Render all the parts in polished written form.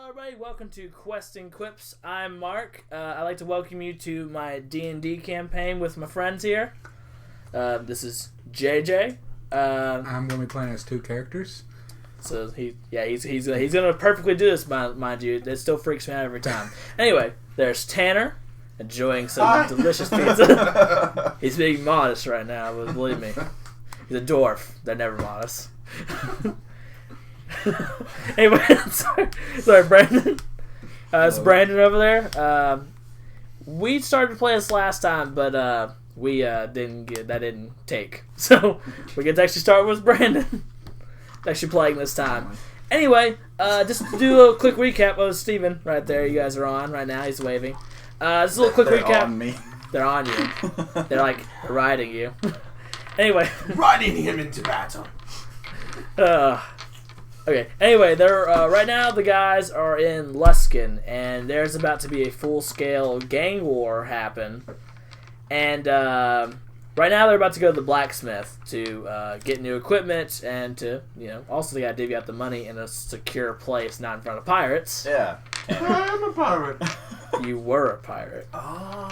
Hello everybody, welcome to Questing Quips. I'm Mark. I'd like to welcome you to my D&D campaign with my friends here. This is JJ. I'm going to be playing as two characters. So he's gonna perfectly do this, mind you. It still freaks me out every time. Anyway, there's Tanner, enjoying some delicious pizza. He's being modest right now, but believe me, he's a dwarf. They're never modest. Anyway, sorry, Brandon. It's Brandon over there. We started to play this last time, but we didn't take. So we get to actually start with Brandon. Actually playing this time. Anyway, just to do a quick recap. Oh, Steven, right there. You guys are on right now. He's waving. Just a little quick recap. On me. They're on you. They're riding you. Anyway, Riding him into battle. Okay, anyway, they're right now the guys are in Luskin, and there's about to be a full-scale gang war happen. And right now they're about to go to the blacksmith to get new equipment and to, also they gotta divvy out the money in a secure place, not in front of pirates. Yeah. I'm a pirate. You were a pirate. Oh.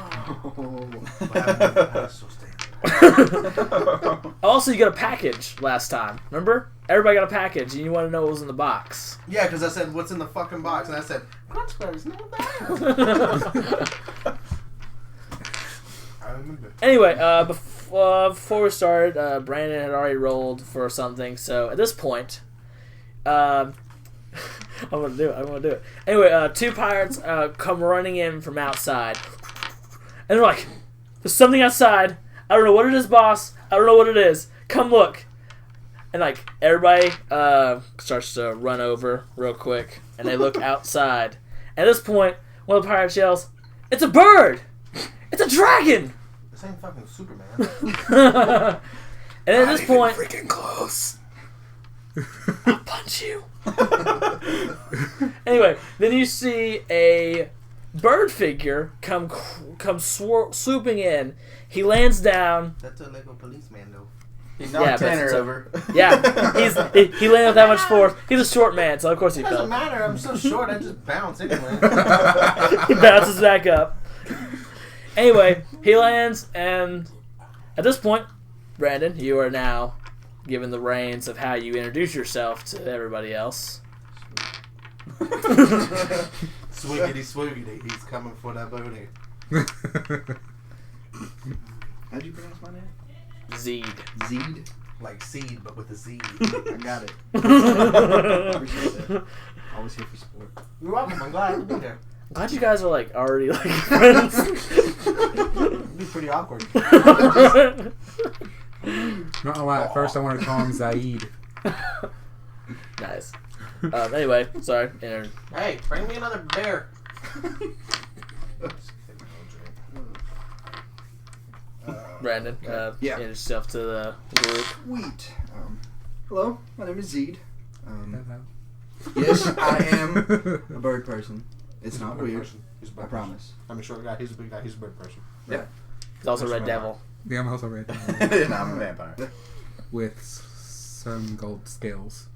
Also, you got a package last time. Remember? Everybody got a package, and you want to know what was in the box. Yeah, because I said, what's in the fucking box? And I said, crunch berries, not bad. I remember. Anyway, before we started, Brandon had already rolled for something, so at this point, I'm going to do it. Anyway, two pirates come running in from outside, and they're like, there's something outside. I don't know what it is, boss. I don't know what it is. Come look. And everybody starts to run over real quick, and they look outside. At this point, one of the pirates yells, "It's a bird! It's a dragon!" This ain't fucking Superman. And at this point, freaking close. I'll punch you. Anyway, then you see a bird figure come swooping in. He lands down. That's a Lego policeman, though. He knocked Tanner over. Yeah, he landed with that much force. He's a short man, so of course he It fell. doesn't matter. I'm so short. I just bounce anyway. He bounces back up. Anyway, he lands, and at this point, Brandon, you are now given the reins of how you introduce yourself to everybody else. Swiggity, swiggity. He's coming for that booty. How'd you pronounce my name? Zeed. Zeed? Like seed, but with a Z. I got it. Appreciate that. Always here for support. You're welcome. I'm glad to be there. I'm glad you guys are already friends. It'd be pretty awkward. Not gonna lie, at first I wanted to call him Zaid. Nice. Anyway, sorry. Hey, bring me another bear. Brandon, Yeah. introduce yourself to the group. Sweet. Hello, my name is Zeed. Yes, I am a bird person. It's not weird. He's a I bird promise. I'm a short guy. He's a big guy. He's a bird person. Yeah. He's also Red Devil. Yeah, I'm also red. No, I'm a vampire. With some gold scales.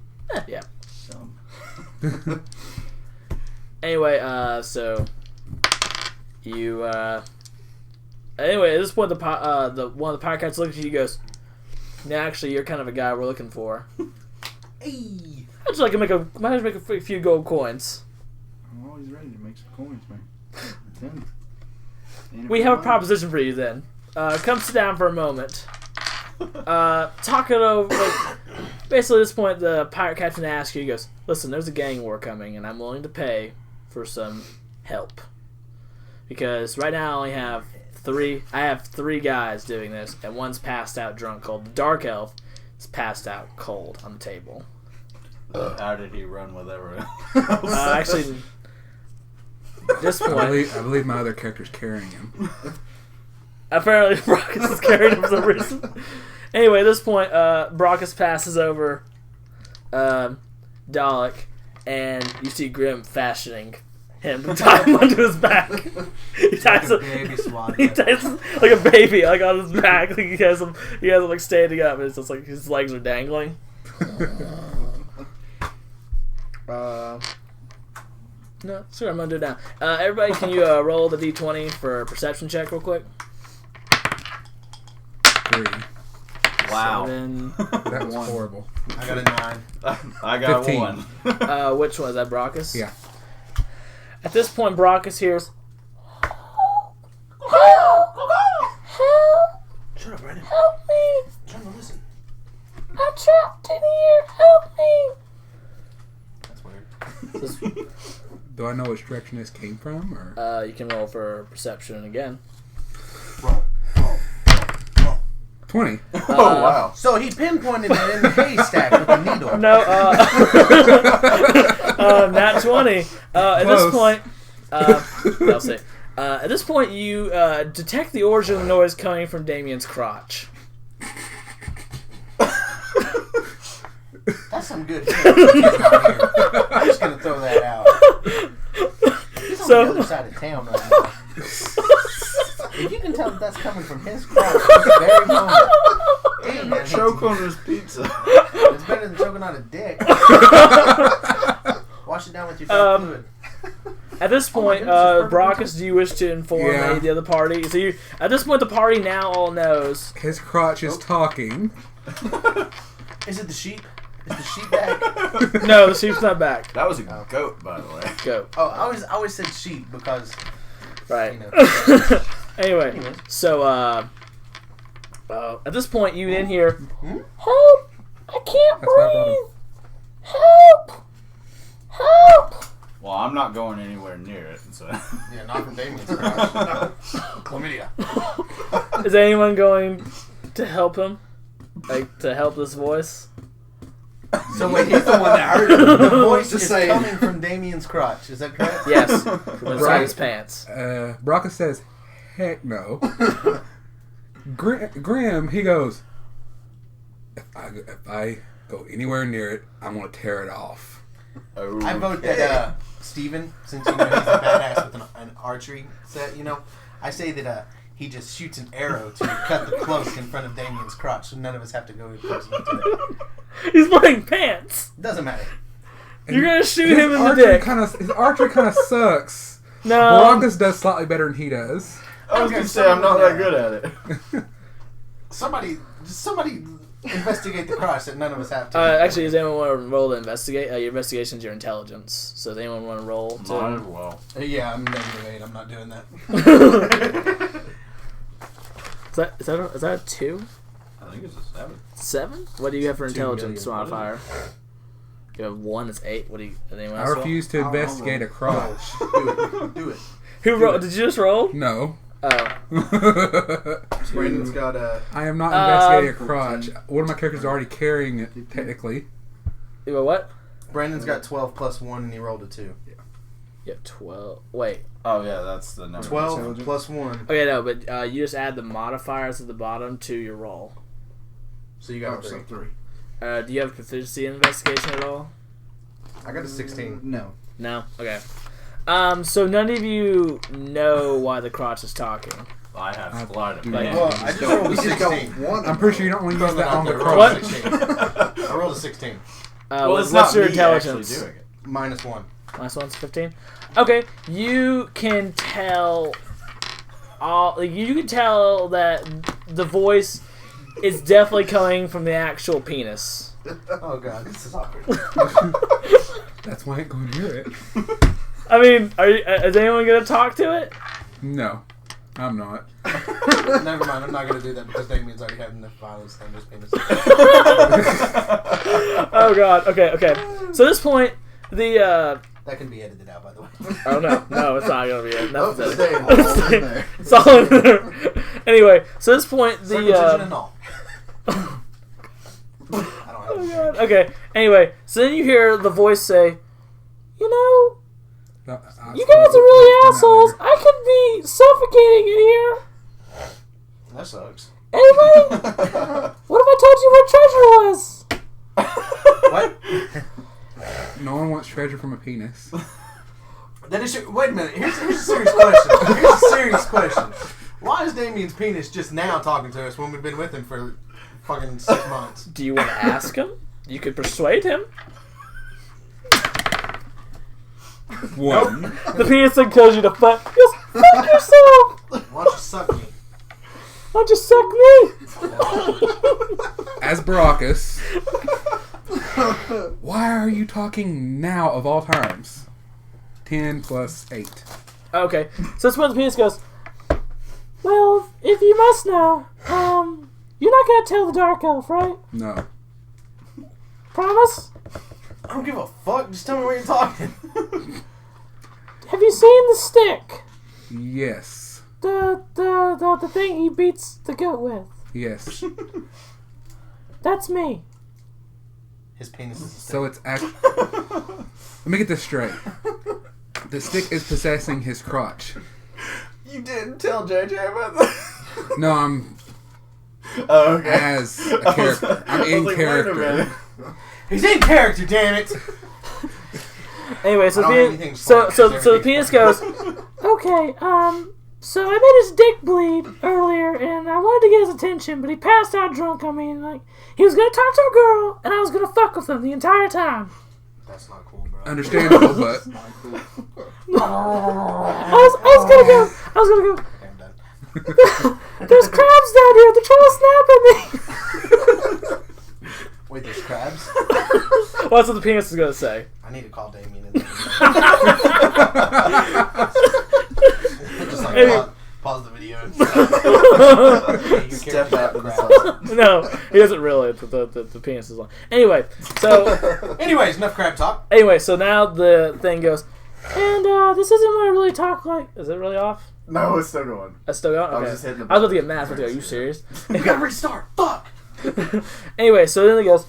Yeah. Some. Anyway, so you anyway, at this point, the one of the pirate cats looks at you and goes, "Yeah, actually, you're kind of a guy we're looking for. Hey. I'd just like to make a few gold coins. I'm always ready to make some coins, man. We have a proposition for you then. Come sit down for a moment. Talk it over. Basically, at this point, the pirate captain asks you, he goes, "Listen, there's a gang war coming, and I'm willing to pay for some help. Because right now I only have three guys doing this, and one's passed out drunk cold. The dark elf is passed out cold on the table." How did he run with everyone? Actually, at this point, I believe my other character's carrying him. apparently Brockus is carried him for some reason. Anyway, at this point, Brockus passes over Dalek, and you see Grim fashioning him to tie him onto his back. He ties him like a baby, on his back. He has him standing up, and it's just his legs are dangling. No, sure, I'm gonna do it now. Everybody, can you roll the d20 for a perception check real quick? 3. Wow. 7. That was One. horrible. I got a 9. I got 15. 1. Which one is that, Brockus? Yeah. At this point, Brockus hears, Shut up, Brandon. "Help me! Trying to listen. I'm trapped in here! Help me!" That's weird. Do I know which direction this came from? Or You can roll for perception again. Roll. 20. Oh, wow. So he pinpointed it in the haystack with a needle. No, nat 20. At this Close. point, I'll say. At this point, you detect the origin of the noise coming from Damien's crotch. That's some good shit. I'm just gonna throw that out. He's on the other side of town right now. If you can tell that that's coming from his crotch at this very moment, damn, that Choke hits on his pizza. you. It's better than choking on a dick. Wash it down with your fluid. At this point, goodness, it's Brockus, do you wish to inform Yeah. any of the other party? So you, at this point, the party now all knows. His crotch is talking. Is it the sheep? Is the sheep back? No, the sheep's not back. That was a goat, by the way. Go. Oh, I always said sheep because Right. you know. Anyway, Anyways. so at this point, you in here. Hmm? Help! I can't That's why I brought him. breathe. Help! Help! Well, I'm not going anywhere near it, so. Yeah, not from Damien's crotch. No. Chlamydia. Is anyone going to help him? Like to help this voice? So wait, he's the one that heard it. The voice Just is saying. coming from Damien's crotch. Is that correct? Yes, from inside his pants. Brockus says, heck no. Grim, he goes, if I go anywhere near it, I'm going to tear it off. Oh, I vote that Steven, since you know he's a badass with an archery set, you know, I say that he just shoots an arrow to cut the cloak in front of Damien's crotch, so none of us have to go close enough to it. He's wearing pants. Doesn't matter. You're gonna shoot His him in the archery dick. his archery kind of sucks. No. Brockus does slightly better than he does. I was going to say, I'm not that good at it. Somebody investigate the crotch that none of us have to. Actually, does anyone want to roll to investigate? Your investigation's your intelligence. So does anyone want to roll? Might as well. Yeah, I'm -8. I'm not doing that. Is that a 2? I think it's a 7. 7? What do you have for 2 intelligence million. modifier? You have 1. It's 8. What do you? Anyone I else roll? refuse to investigate a crotch. Do it. Who rolled? Did you just roll? No. Oh. Brandon's got a. I am not investigating a crotch. One of my characters is already carrying it, technically. You got what? Brandon's got 12 plus 1 and he rolled a 2. You have 12. Wait. Oh, yeah, that's the number. 12 Intelligence. plus 1. Okay, no, but you just add the modifiers at the bottom to your roll. So you got Oh, a 3. so 3. Do you have proficiency in investigation at all? I got a 16. No. No? Okay. So none of you know why the crotch is talking. I have a lot of do opinions. Well, I just rolled a We just got 16. one. I'm pretty sure you don't want to use that on the crotch. What? 16. I rolled a 16. Well, it's what's not your me actually intelligence? doing it. Minus 1. Last one's 15. Okay, you can tell you can tell that the voice is definitely coming from the actual penis. Oh god, this is awkward. That's why I ain't going to hear it. I mean, is anyone gonna talk to it? No, I'm not. Never mind, I'm not gonna do that because Damien's already had enough violence on his penis. Oh god. Okay. So at this point, the That can be edited out, by the way. oh no, it's not gonna be it. Oh, Nothing's stay edited. all in there. It's all in there. Anyway, so at this point, Circumcision and all. I don't have Oh god. Okay. Anyway, so then you hear the voice say, "You know, you guys are really assholes. I could be suffocating in here. That sucks. Anybody? What if I told you where treasure was?" What? No one wants treasure from a penis. That is. Wait a minute. Here's a serious question. Here's a serious question. Why is Damien's penis just now talking to us when we've been with him for fucking 6 months? Do you want to ask him? You could persuade him. 1. The penis thing tells you to fuck. Just fuck yourself. Why don't you suck me? Why don't you suck me? As Baracus, why are you talking now of all times? 10 plus 8. Okay, so that's when the penis goes, well, if you must know, you're not gonna tell the Dark Elf, right? No. Promise? I don't give a fuck. Just tell me what you're talking. Have you seen the stick? Yes. The thing he beats the goat with? Yes. That's me. His penis is a stick. So it's Let me get this straight. The stick is possessing his crotch. You didn't tell JJ about that. No, I'm Oh, okay. as a character. I'm in Wait a character. minute. He's in character, damn it. Anyway, so I don't have anything to the penis goes, okay, so I made his dick bleed earlier, and I wanted to get his attention, but he passed out drunk on me, and like, he was gonna talk to a girl, and I was gonna fuck with him the entire time. That's not cool, bro. Understandable, but I was gonna go, Okay, I'm done. there's crabs down here, they're trying to snap at me. Wait, there's crabs? Well, that's what the penis is gonna say. I need to call Damien in. Just like pause the video and Step out of the crabs. No, he doesn't really, the penis is on. Anyway, so... Anyways, enough crab talk. Anyway, so now the thing goes, and this isn't what I really talk like. Is it really off? No, it's still going. That's still going? I was Okay. just hitting the I was about to get mad. I was about to go, are you serious? We gotta restart. Fuck. Anyway, so then he goes,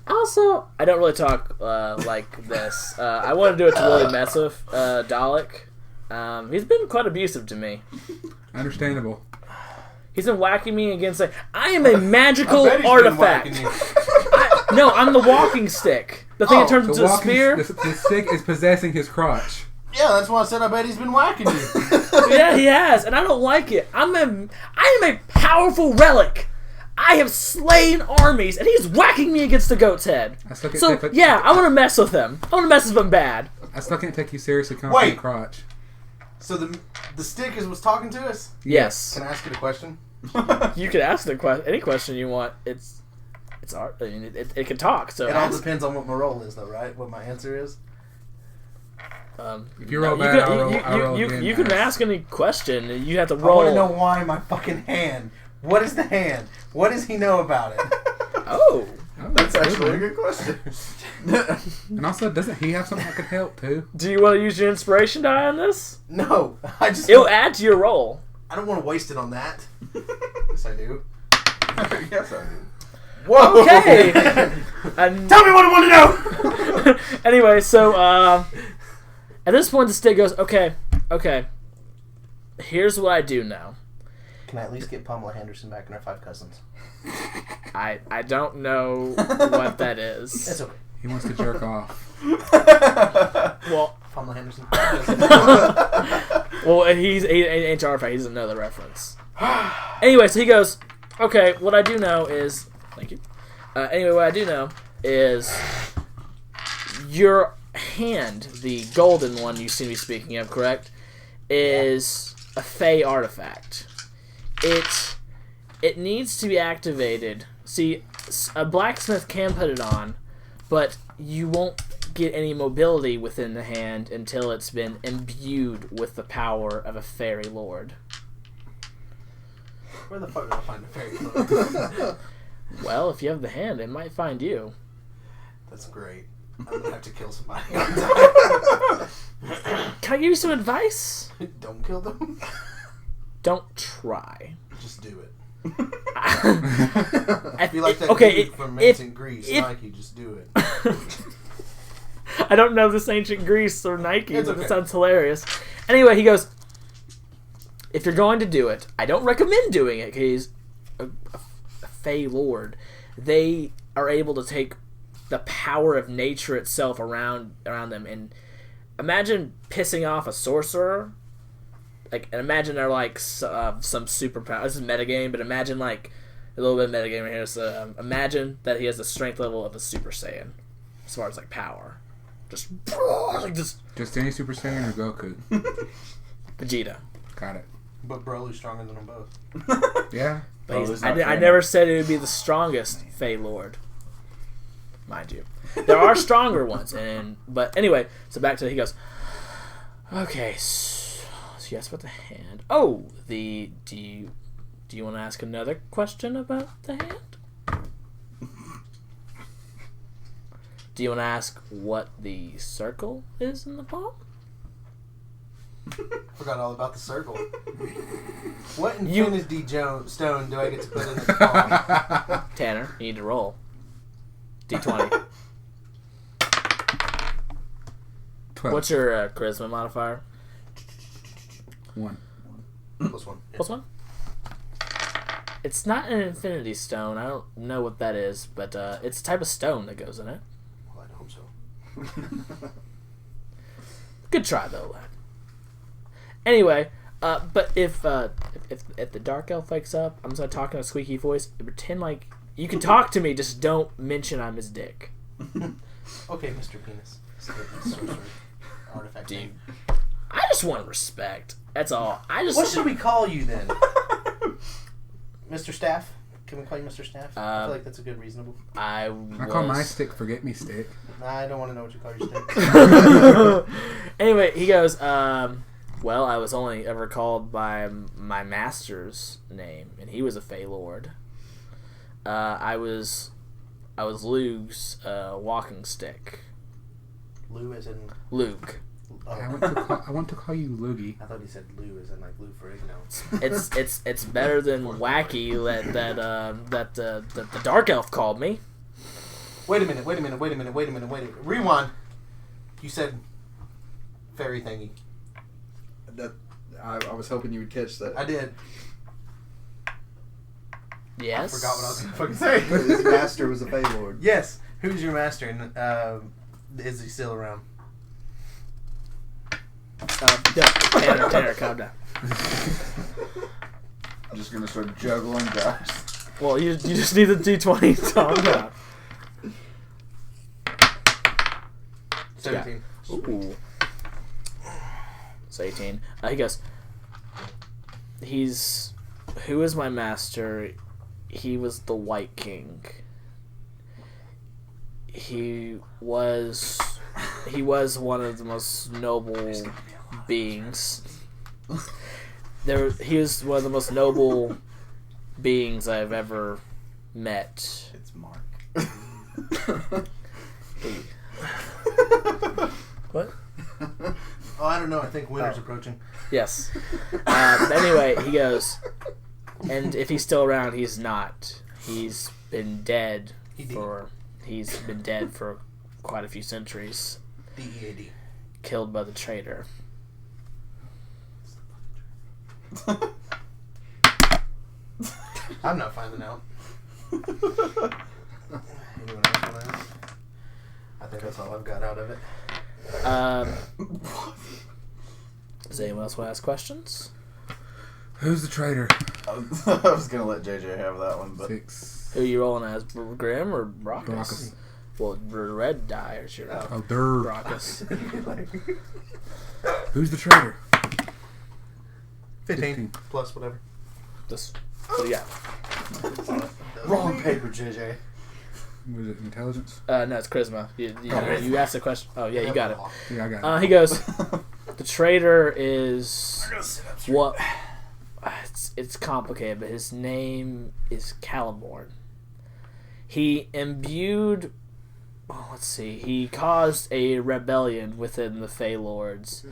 also, I don't really talk like this. I want to do it to really mess with Dalek. He's been quite abusive to me. understandable. He's been whacking me against like, I am a magical I bet he's been artifact. whacking you. No, I'm the walking stick. The thing that turns into a spear. The stick is possessing his crotch. Yeah, that's why I said I bet he's been whacking you. Yeah, he has, and I don't like it. I am a powerful relic. I have slain armies, and he's whacking me against the goat's head. So, yeah, I want to mess with him. I want to mess with him bad. I still can't take you seriously coming Wait. from the crotch. So the stick was talking to us? Yes. Can I ask you a question? You can ask any question you want. It's art. I mean, it can talk. So It all ask. depends on what my role is, though, right? What my answer is? If you roll bad, I'll roll again. You can ask any question. You have to I roll. want to know why my fucking hand. What is the hand? What does he know about it? Oh. That's actually a good question. And also, doesn't he have something that could help too? Do you want to use your inspiration die on this? No, It'll add to your roll. I don't want to waste it on that. Yes, I do. Yes, I do. Whoa. Okay. And Tell me what I want to know. anyway, so at this point, the stick goes, okay. Here's what I do now. Can I at least get Pamela Henderson back in her 5 cousins? I don't know what that is. It's okay. He wants to jerk off. Well, Pamela Henderson. he ain't artifact. He doesn't know the reference. Anyway, so he goes, okay, what I do know is... Thank you. Anyway, what I do know is your hand, the golden one you seem to be speaking of, correct, is a Fey artifact. It needs to be activated. See, a blacksmith can put it on, but you won't get any mobility within the hand until it's been imbued with the power of a fairy lord. Where the fuck did I find a fairy lord? Well, if you have the hand, it might find you. That's great. I'm gonna have to kill somebody. Can I give you some advice? Don't kill them. Don't try. Just do it. I Be like that okay, dude from ancient Greece, Nike. Just do it. I don't know this ancient Greece or Nike, It's but okay. it sounds hilarious. Anyway, he goes, if you're going to do it, I don't recommend doing it, because he's a Fey Lord. They are able to take the power of nature itself around them, and imagine pissing off a sorcerer. Like, and imagine they're like some superpower. This is metagame, but imagine like a little bit of metagame right here. So imagine that he has the strength level of a Super Saiyan, as far as like power just like just Just any Super Saiyan or Goku? Vegeta. Got it. But Broly's stronger than them both. Yeah. But Oh, he's- it's I, not I canon. never said it would be the strongest Fey Lord, mind you. There are stronger ones, but anyway. So back to he goes. Okay, so yes, about the hand. Oh, do you want to ask another question about the hand? Do you want to ask what the circle is in the palm? Forgot all about the circle. What infinity stone do I get to put in the palm? Tanner, you need to roll. D20. 12. What's your charisma modifier? 1. Plus 1. Plus 1? It's not an infinity stone. I don't know what that is, but it's a type of stone that goes in it. Well, I hope so. Good try, though, lad. Anyway, but if the dark elf wakes up, I'm just gonna talk in a squeaky voice and pretend like you can talk to me. Just don't mention I'm his dick. Okay, Mr. Penis. Sorcery. Artifact. Dude, name. I just want respect. That's all. What should we call you then? Mr. Staff? Can we call you Mr. Staff? I feel like that's a good reasonable. I call my stick Forget Me Stick. Nah, I don't want to know what you call your stick. Anyway, he goes. Well, I was only ever called by my master's name, and he was a Fey Lord. I was Luke's walking stick. Lou as in... Luke. Oh. I want to call you Loogie. I thought he said Lou as in like Lou Ferrigno. It's better than Wacky that the dark elf called me. Wait a minute. Rewind. You said fairy thingy. I was hoping you would catch that. I did. Yes. I forgot what I was going to fucking say. His master was a Fey Lord. Yes. Who's your master? And is he still around? Tanner, calm down. I'm just gonna start juggling dice. Well, you just need the D20 to calm down. 17. Ooh. It's 18. He goes. Who is my master? He was the White King. He was one of the most noble beings. He was one of the most noble beings I've ever met. It's Mark. What? Oh, I don't know. I think winter's approaching. Yes. But anyway, he goes, and if he's still around, he's not. He's been dead for quite a few centuries. DEAD. Killed by the traitor. I'm not finding out. Anyone else want to ask? I think that's all I've got out of it. Does anyone else want to ask questions? Who's the traitor? I was gonna let JJ have that one, but 6. Who you rolling as, Grim or Brockus? Brockus. Well, red die or your Oh, der. Brockus. Who's the traitor? 15 plus whatever. This, what do you got? Wrong paper, JJ. Was it intelligence? No, it's charisma. You asked the question. Oh yeah, you got it. Yeah, I got it. He goes. The traitor is what? It's complicated, but his name is Caliborn. He imbued. Oh, let's see. He caused a rebellion within the Fey Lords,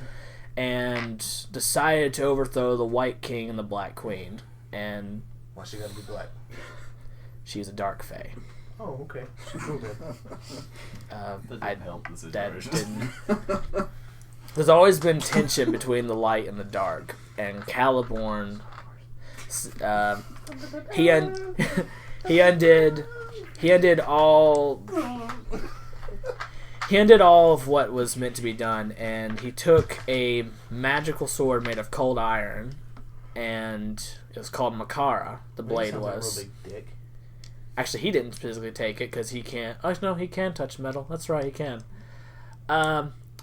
and decided to overthrow the White King and the Black Queen. And Why she gotta be black? she's a dark Fey. Oh, okay. She's cool then. That didn't help the That situation. didn't. There's always been tension between the light and the dark, and Caliborn, he undid all of what was meant to be done, and he took a magical sword made of cold iron, and it was called Makara. The blade Sounds like a was. real big dick. Actually, he didn't physically take it because he can't. Oh no, he can touch metal. That's right, he can.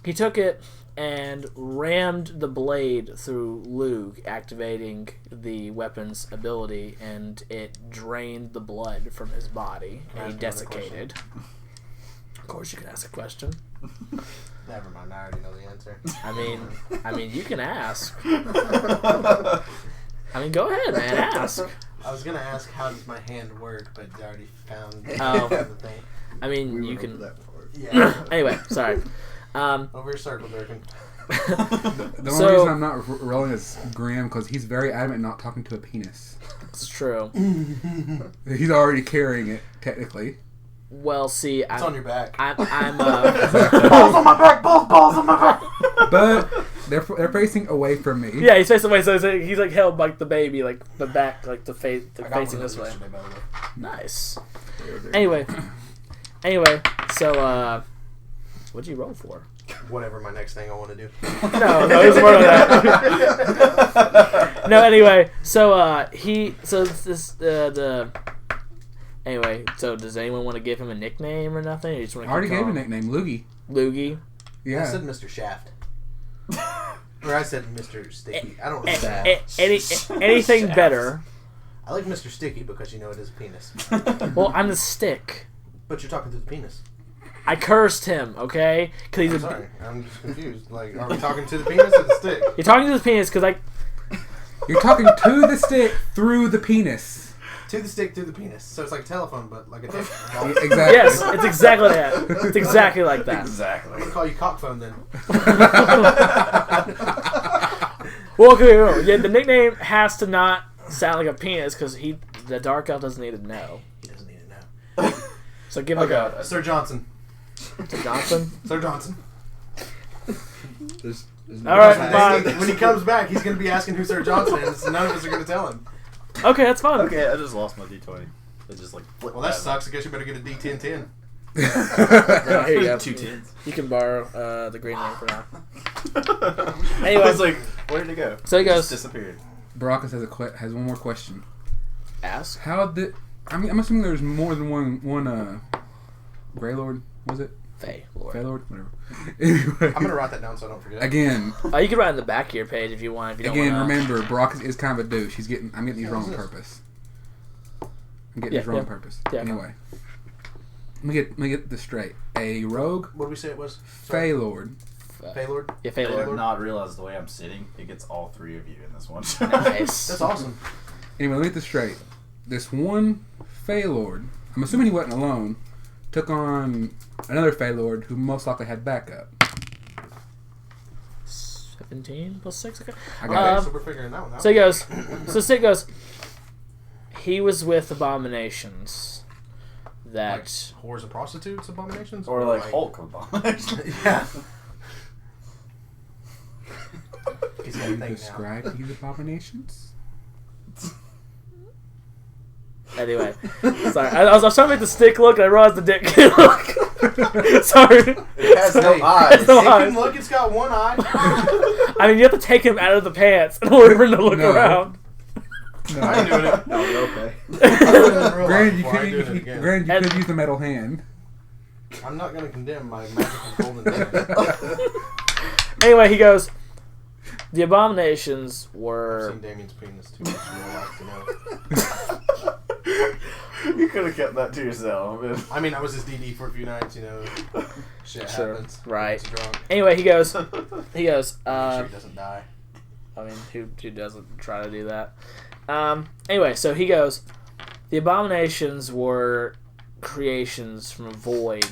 He took it and rammed the blade through Lug, activating the weapon's ability, and it drained the blood from his body, and he desiccated. Of course, you can ask a question. Never mind, I already know the answer. I mean, you can ask. I mean, go ahead, man, ask. I was gonna ask how does my hand work, but I already found Oh. the thing. I mean, We you went can. over that before. Yeah. Anyway, sorry. Over your circle, Durkin. The only So- reason I'm not rolling is Graham, because he's very adamant not talking to a penis. It's true. He's already carrying it, technically. Well, see, It's on your back. I'm Balls on my back! Balls on my back! But they're facing away from me. yeah, he's facing away, so he's like held like the baby, like the back, like the face, I got facing one this way. yesterday, by the way. Nice. There. Anyway, so what'd you roll for? Whatever my next thing I want to do. No, there's more than that. No, anyway, so anyway, so does anyone want to give him a nickname or nothing? Or you just want I to already gave him a nickname, Loogie. Loogie. Yeah. I said Mr. Shaft. Or I said Mr. Sticky. I don't know that. Anything better? I like Mr. Sticky because you know it is a penis. Well, I'm the stick. But you're talking to the penis. I cursed him, okay? Cause he's I'm sorry. I'm just confused. Like, are we talking to the penis or the stick? You're talking to his penis because You're talking to the stick through the penis. To the stick, through the penis. So it's like telephone, but like a dick. Yeah, exactly. yes, it's exactly that. It's exactly like that. I'm Exactly. going to call you cockphone then. Well, okay, no. Yeah, the nickname has to not sound like a penis because the dark elf doesn't need to know. He doesn't need to know. So give like a Sir Johnson. Johnson. Sir Johnson. There's All right, When fine. he comes back, he's going to be asking who Sir Johnson is, and none of us are going to tell him. Okay, that's fine. Okay, I just lost my D20. It just like flipped. Well, that sucks. I guess you better get a D10-10. Yeah, here you go. 2 tens. You can borrow the green name for now. I Anyway, was like, where did it go? So he It just goes- disappeared. Baracus has one more question. ask. How did... I mean, I'm assuming there's more than one Grey Lord, was it? Fey Lord. Fey Lord? Whatever. Anyway. I'm going to write that down so I don't forget. Again, You can write it in the back of your page if you want. If you don't again, want remember, Baracus is kind of a douche. I'm getting these wrong on Who's this? purpose. I'm getting Yeah, these wrong on yeah. purpose. Yeah. Anyway. Let me get this straight. A rogue, What did we say it was? Fey Lord. Paylord? Yeah, Fey I did Lord. not realize the way I'm sitting, it gets all three of you in this one. Nice. That's awesome. Anyway, let me get this straight. This one Fey Lord, I'm assuming he wasn't alone, took on another Fey Lord who most likely had backup. 17 plus 6. Okay. I got Okay, it. so we're figuring that one out. So he goes. So Sid goes. He was with abominations. That. Like whores and prostitutes abominations? Or like Hulk abomination. Yeah. He's got a Can you thing now. describe these abominations? Anyway, sorry. I was trying to make the stick look, and I realized the dick look. Sorry. It has no Hey, eyes. no It eyes. can look, it's got one eye. I mean, you have to take him out of the pants in order for him to look No. around. I'm doing it. No, you're okay. Granted, you Granted, could use the metal hand. I'm not going to condemn my magical golden dick. Anyway, he goes. The abominations I've were. seen Damien's penis too much in real life to know. You could have kept that to yourself. I mean, I was his DD for a few nights, you know. Shit Sure, happens. right. He's drunk. Anyway, he goes. Sure he doesn't die. I mean, who doesn't try to do that? Anyway, so he goes. The abominations were creations from a void.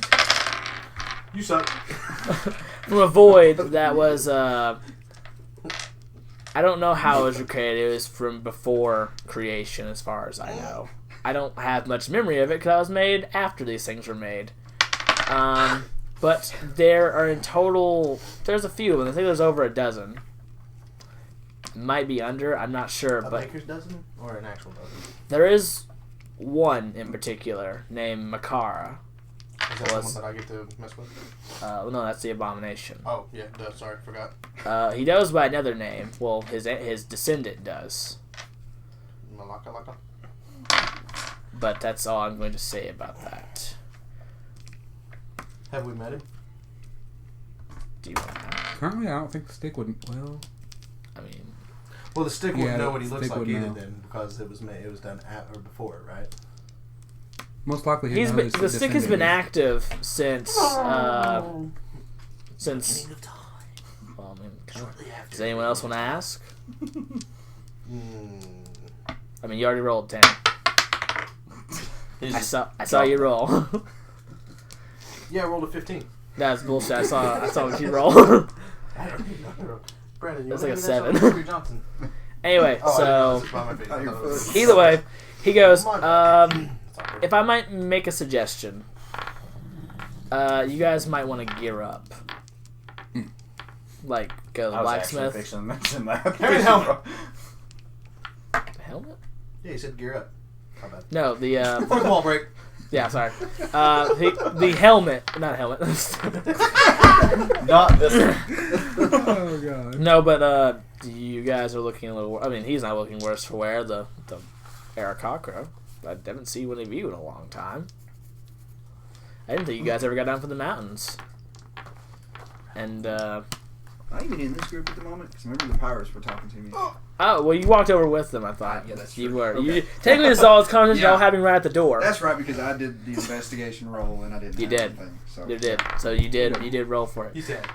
You suck. From a void that was. I don't know how it was created. It was from before creation, as far as I know. I don't have much memory of it because I was made after these things were made. But there are in total. There's a few of them. I think there's over a dozen. Might be under. I'm not sure, A but baker's dozen or an actual dozen? there is one in particular named Makara. Is that the Was- one that I get to mess with? No, that's the abomination. Oh, yeah, duh, sorry, forgot. He goes by another name. Well, his descendant does. Malaka Laka. But that's all I'm going to say about that. Have we met him? Do you want that? Currently, I don't think the stick would. Well, I mean, Well, the stick wouldn't know what he the looks stick like would either know. then, because it was done at or before, right? most likely the stick has been active since Beginning of time. Well, I mean, Shortly after. does anyone else want to ask? Mm. I mean, you already rolled 10. He's I just saw you roll. Yeah, I rolled a 15. That's bullshit. I saw what you roll. I don't even know. Brandon, you That's wanna like a give me that 7. shot? Andrew Johnson. Anyway, Oh, I didn't know this so was by my face. I thought it was- either way, he goes, It's awkward. if I might make a suggestion, you guys might want to gear up. Like, go to the I was actually blacksmith. fixing to mention that. Carry the helmet. The helmet? Yeah, he said gear up. How bad? No, the, Fourth wall break. yeah, sorry. The helmet, not helmet. Not this one. Oh god. No, but, you guys are looking a little, I mean, he's not looking worse for wear, the Arakakra. I haven't seen one of you in a long time. I didn't think you guys ever got down from the mountains. And, Am I even in this group at the moment? Because remember the pirates were talking to me. oh, well, you walked over with them, I thought. Yeah, that's You true. were. Okay. You, technically, this is all conversation Yeah. y'all having right at the door. That's right, because I did the investigation roll and I didn't. You have did. anything, so. You did. So you did roll for You it. said.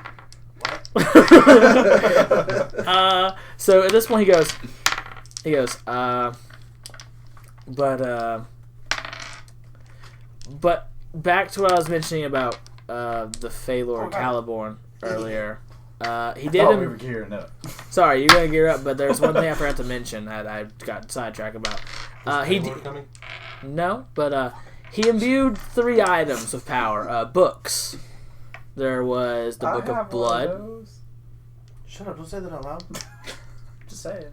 So at this point he goes, but back to what I was mentioning about the Phalor Caliborn earlier. He did Oh, him. we were gearing up. Sorry, you're gonna gear up, but there's one thing I forgot to mention that I got sidetracked about. He Lord coming? No, but he imbued 3 items of power. Books. There was the Book of Blood. Shut up! Don't say that out loud. Just saying.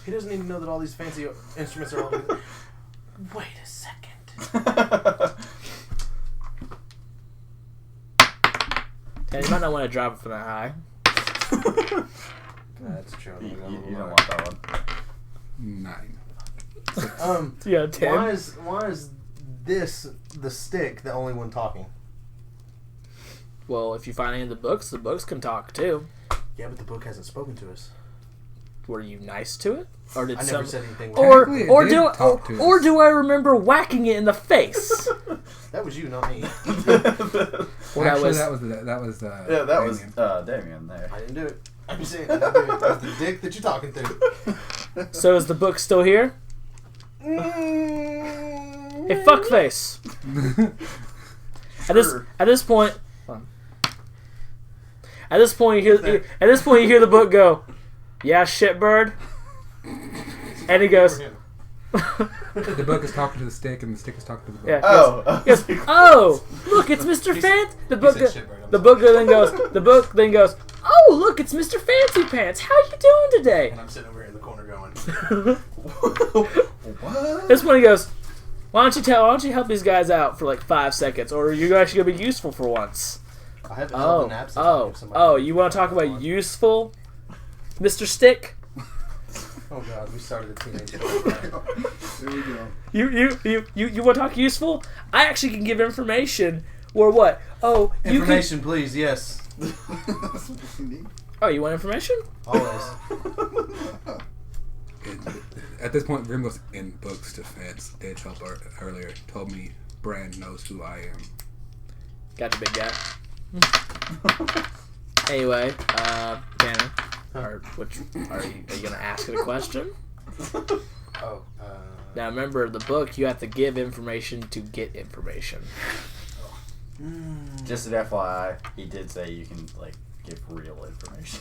He doesn't even know that all these fancy instruments are all. Wait a second. And you might not want to drop it from that high. That's true. You don't want that one. 9. Yeah, 10. Why is this the stick the only one talking? Well, if you find any of the books can talk too. Yeah, but the book hasn't spoken to us. Were you nice to it, or did I never said anything. or Technically, it or did do talk to or us. do I remember whacking it in the face? That was you, not me. Well, Actually, that that was Yeah, that was Damien. Damien there. I didn't do it. I'm saying I didn't do it. That was the dick that you're talking to. So is the book still here? Hey, fuckface. At this point, you hear the book go, "Yeah, shitbird," and he goes, The book is talking to the stick, and the stick is talking to the book. "Yeah." Oh. He goes, "Oh, look, it's Mr. Fancy." The book then goes, "Oh, look, it's Mr. Fancy Pants. How you doing today?" And I'm sitting over here in the corner going, What? This one he goes, why don't you help these guys out for like 5 seconds, or are you actually gonna be useful for once? I haven't held an absence if somebody- Oh, you want to talk about useful, Mr. Stick? Oh god, we started a teenage There we go. You want to talk useful? I actually can give information. Or what? Oh, you Information, please, yes. That's what you need. Oh, you want information? Always. At this point, Grim goes, "In books defense, did help earlier. Told me Brand knows who I am." Gotcha, big guy. Anyway, Tanner, are you gonna ask it a question? Oh, Now remember, the book you have to give information to get information. Just an FYI, he did say you can like give real information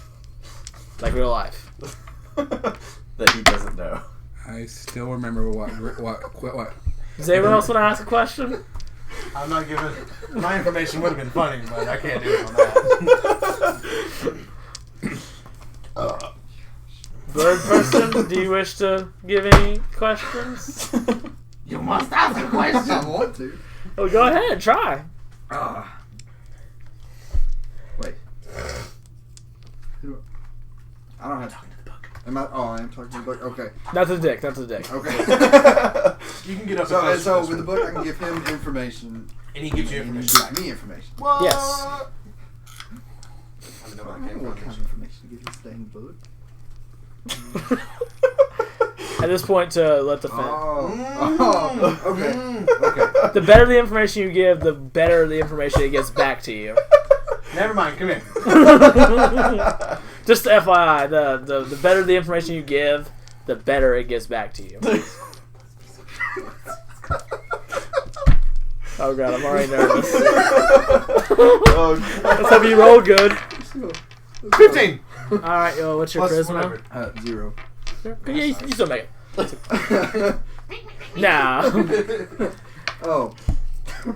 Like real life. that he doesn't know. I still remember what. Does anyone else want to ask a question? I'm not giving. My information would have been funny, but I can't do it on that. Bird person, do you wish to give any questions? You must ask a question. I want to. Oh, go ahead, try. Wait. I don't have to talk to the book. Am I? Oh, I am talking to the book. Okay. Not to the dick, not to the dick. Okay. You can get up. So close with the book, I can give him information, and he gives you and he information. gives me information. Yes. I mean, know I where don't it know came what kind of from. information to give this dang book. At this point, to let the Okay. the better the information you give, the better the information it gets back to you. Never mind. Come here. Just FYI, the better the information you give, the better it gets back to you. Oh god, I'm already nervous. Let's hope you roll good. 15. Alright, yo, what's your Plus charisma? whatever. 0. Yeah, you still make it. Nah. Oh. You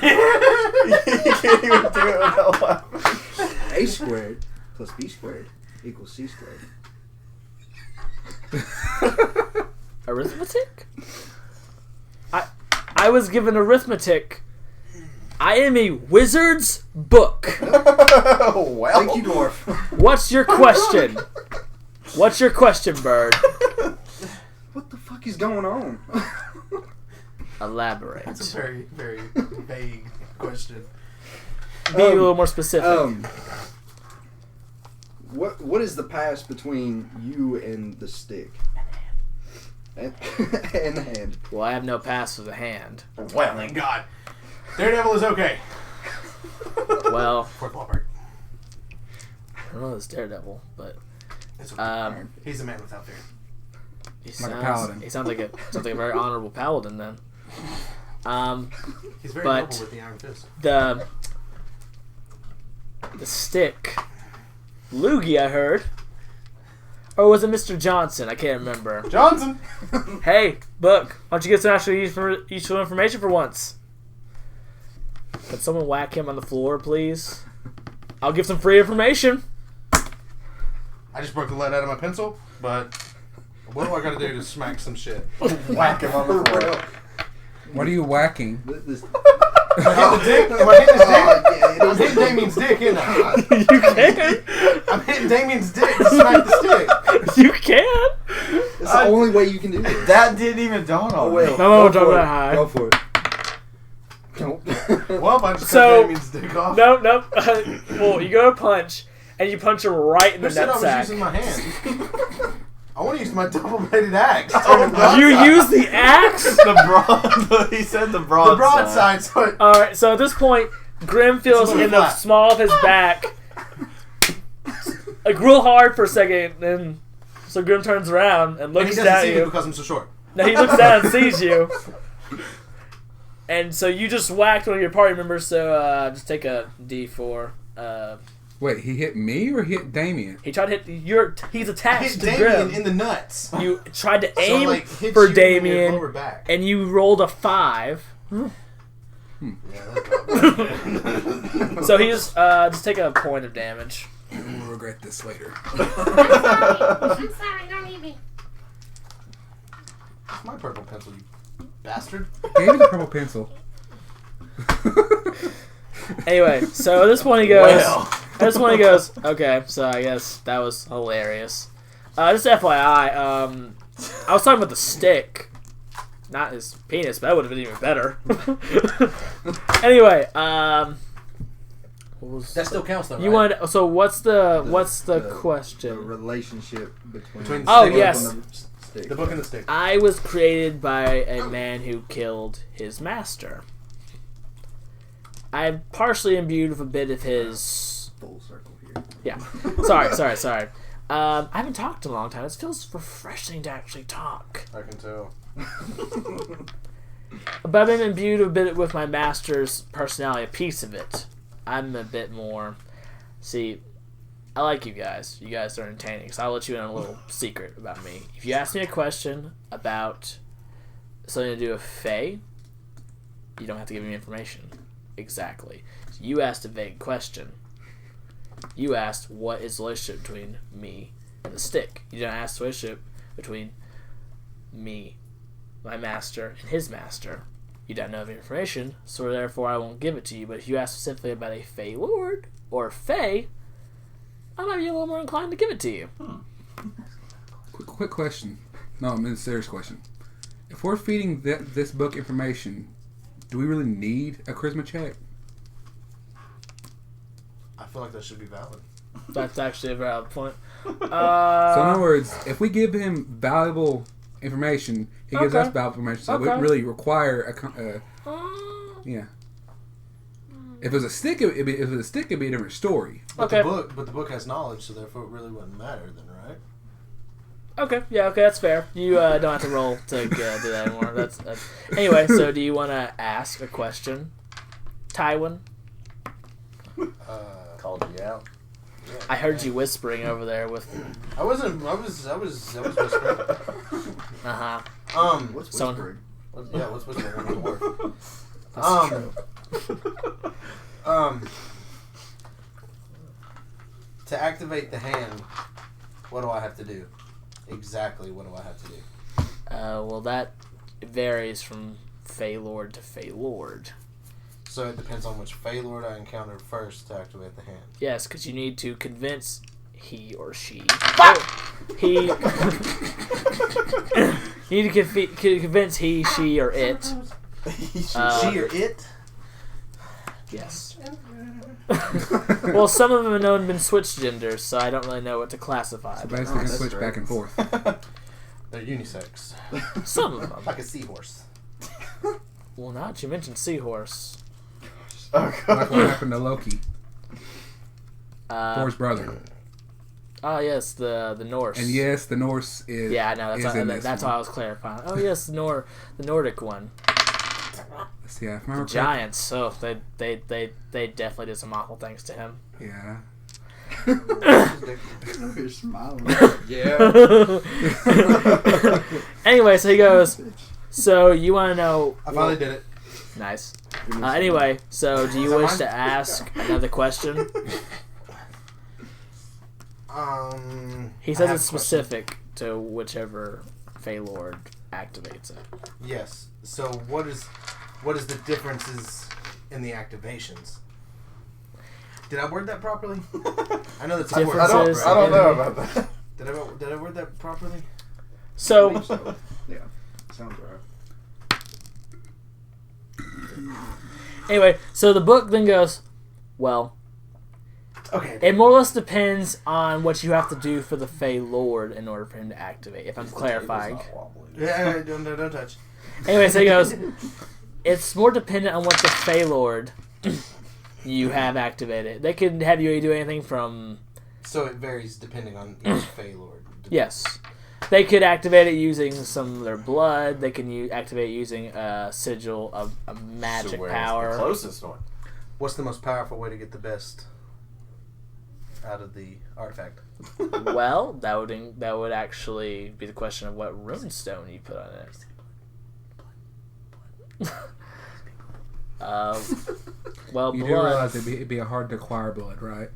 can't even do it without laughing. A squared plus B squared equals C squared. Arithmetic? I was given arithmetic. I am a wizard's book. Well. Thank you, Dwarf. What's your question? What's your question, bird? What the fuck is going on? Elaborate. That's a very, very vague question. Be a little more specific. What is the past between you and the stick? And the hand. Well, I have no pass for the hand. Well, thank God. Daredevil is okay. Well, Fourth wall break. I don't know this Daredevil, but It's okay. He's a man without fear. he Like a paladin. sounds like a very honorable paladin then. He's very But- noble with the iron fist. The stick, Loogie, I heard, or was it Mr. Johnson? I can't remember. Johnson! Hey, book, why don't you get some actual useful information for once? Can someone whack him on the floor, please? I'll give some free information. I just broke the lead out of my pencil, but what do I gotta do to smack some shit? Whack him on the floor. What are you whacking? This, Am I hitting the dick? Am I hitting his dick? yeah, I'm hitting Damien's dick, isn't I? You can. I'm hitting Damien's dick to smack the stick. You can. it's the only way you can do this. That didn't even dawn Oh on well. me. No, Go don't for that it. high. Go for it. Don't. Well, I just So- cut Damien's dick off. No. Well, you go to punch, and you punch him right in the Who said I was nutsack. using my hand? I want to use my double-bladed axe. You use the axe? The broad. He said the broadside. the broadside. So it, Alright, so at this point, Grim feels It's a little in the flat. small of his back, like real hard for a second, then so Grim turns around and and looks he doesn't at see me you. because I'm so short. Now he looks down and sees you. And so you just whacked one of your party members, so just take a D4. Wait, he hit me or hit Damien? He tried to hit he's I attached hit to Damien Grim. in the nuts. You tried to So, aim like, hit for you in your Damien, lower back. and you rolled a 5. Yeah, that's probably So he's just take a point of damage. We'll regret this later. I'm sorry, don't eat me. It's my purple pencil, you bastard. Gave me the purple pencil. Anyway, so at this point he goes. Well. At this point he goes. Okay, so I guess that was hilarious. Just FYI, I was talking about the stick, not his penis, but that would have been even better. Anyway, what was That still counts, though, you right? wanted? So what's the The question? relationship between Between the the stick yes. and the stick. The book and the stick. I was created by a man who killed his master. I'm partially imbued with a bit of his. Full circle here. Yeah. Sorry. I haven't talked in a long time. It feels refreshing to actually talk. I can tell. But I'm imbued a bit with my master's personality, a piece of it. I'm a bit more. See, I like you guys. You guys are entertaining. So I'll let you in on a little secret about me. If you ask me a question about something to do with Faye, you don't have to give me information. Exactly. So you asked a vague question. You asked what is the relationship between me and the stick. You didn't ask the relationship between me, my master, and his master. You don't know the information, so therefore I won't give it to you. But if you ask specifically about a Fey Lord or Fey, I might be a little more inclined to give it to you. Quick question. No, I mean a serious question. If we're feeding this book information, do we really need a charisma check? I feel like that should be valid. That's actually a valid point. So in other words, if we give him valuable information, he gives Okay. us valuable information. So it Okay. wouldn't really require yeah. If it was a stick, it'd be a different story. But Okay. the book has knowledge, so therefore it really wouldn't matter then, right? Okay, yeah, okay, that's fair. You don't have to roll to do that anymore. That's anyway. So, do you want to ask a question, Tywin? Called you out. I heard you whispering over there with. I was whispering. What's Someone- whispering? What's whispering? I'm a dwarf. That's true. To activate the hand, what do I have to do? Exactly, what do I have to do? Well, that varies from Feylord to Feylord. So it depends on which Feylord I encounter first to activate the hand. Yes, because you need to convince he or she. He. You need to convince he, she, or it. She or it? Yes. Well, some of them have known been switched genders, so I don't really know what to classify. So but basically, that's switch great. back and forth. They're unisex. some of them. Like a seahorse. Well, not you mentioned seahorse. Like what happened to Loki, Uh, Thor's brother. Oh yes, the Norse. And yes, the Norse is. Yeah, I know. is in this That's one. why I was clarifying. Oh yes, the Nordic one. Yeah, if I remember Giants. Oh, they definitely did some awful things to him. Yeah. You're smiling. Anyway, so he goes. So you want to know? I finally did it. Nice. Anyway, so do you wish to ask another question? He I says have it's a question. specific to whichever Feylord activates it. Yes. So what is the differences in the activations? Did I word that properly? I know that's a word. Differences. I don't know about that. Did I word that properly? So Yeah, sounds right. anyway, so the book then goes, well, Okay. it more or less depends on what you have to do for the Feylord in order for him to activate, if I'm clarifying. Yeah, don't touch. Anyway, so he goes, it's more dependent on what the Feylord you have activated. They can have you do anything from... So it varies depending on each Feylord. Yes. They could activate it using some of their blood. They can activate it using a sigil of a magic So where's power. the closest one? What's the most powerful way to get the best out of the artifact? Well, that would actually be the question of what runestone you put on it. Well, You do blood. realize it'd be a hard to acquire blood, right?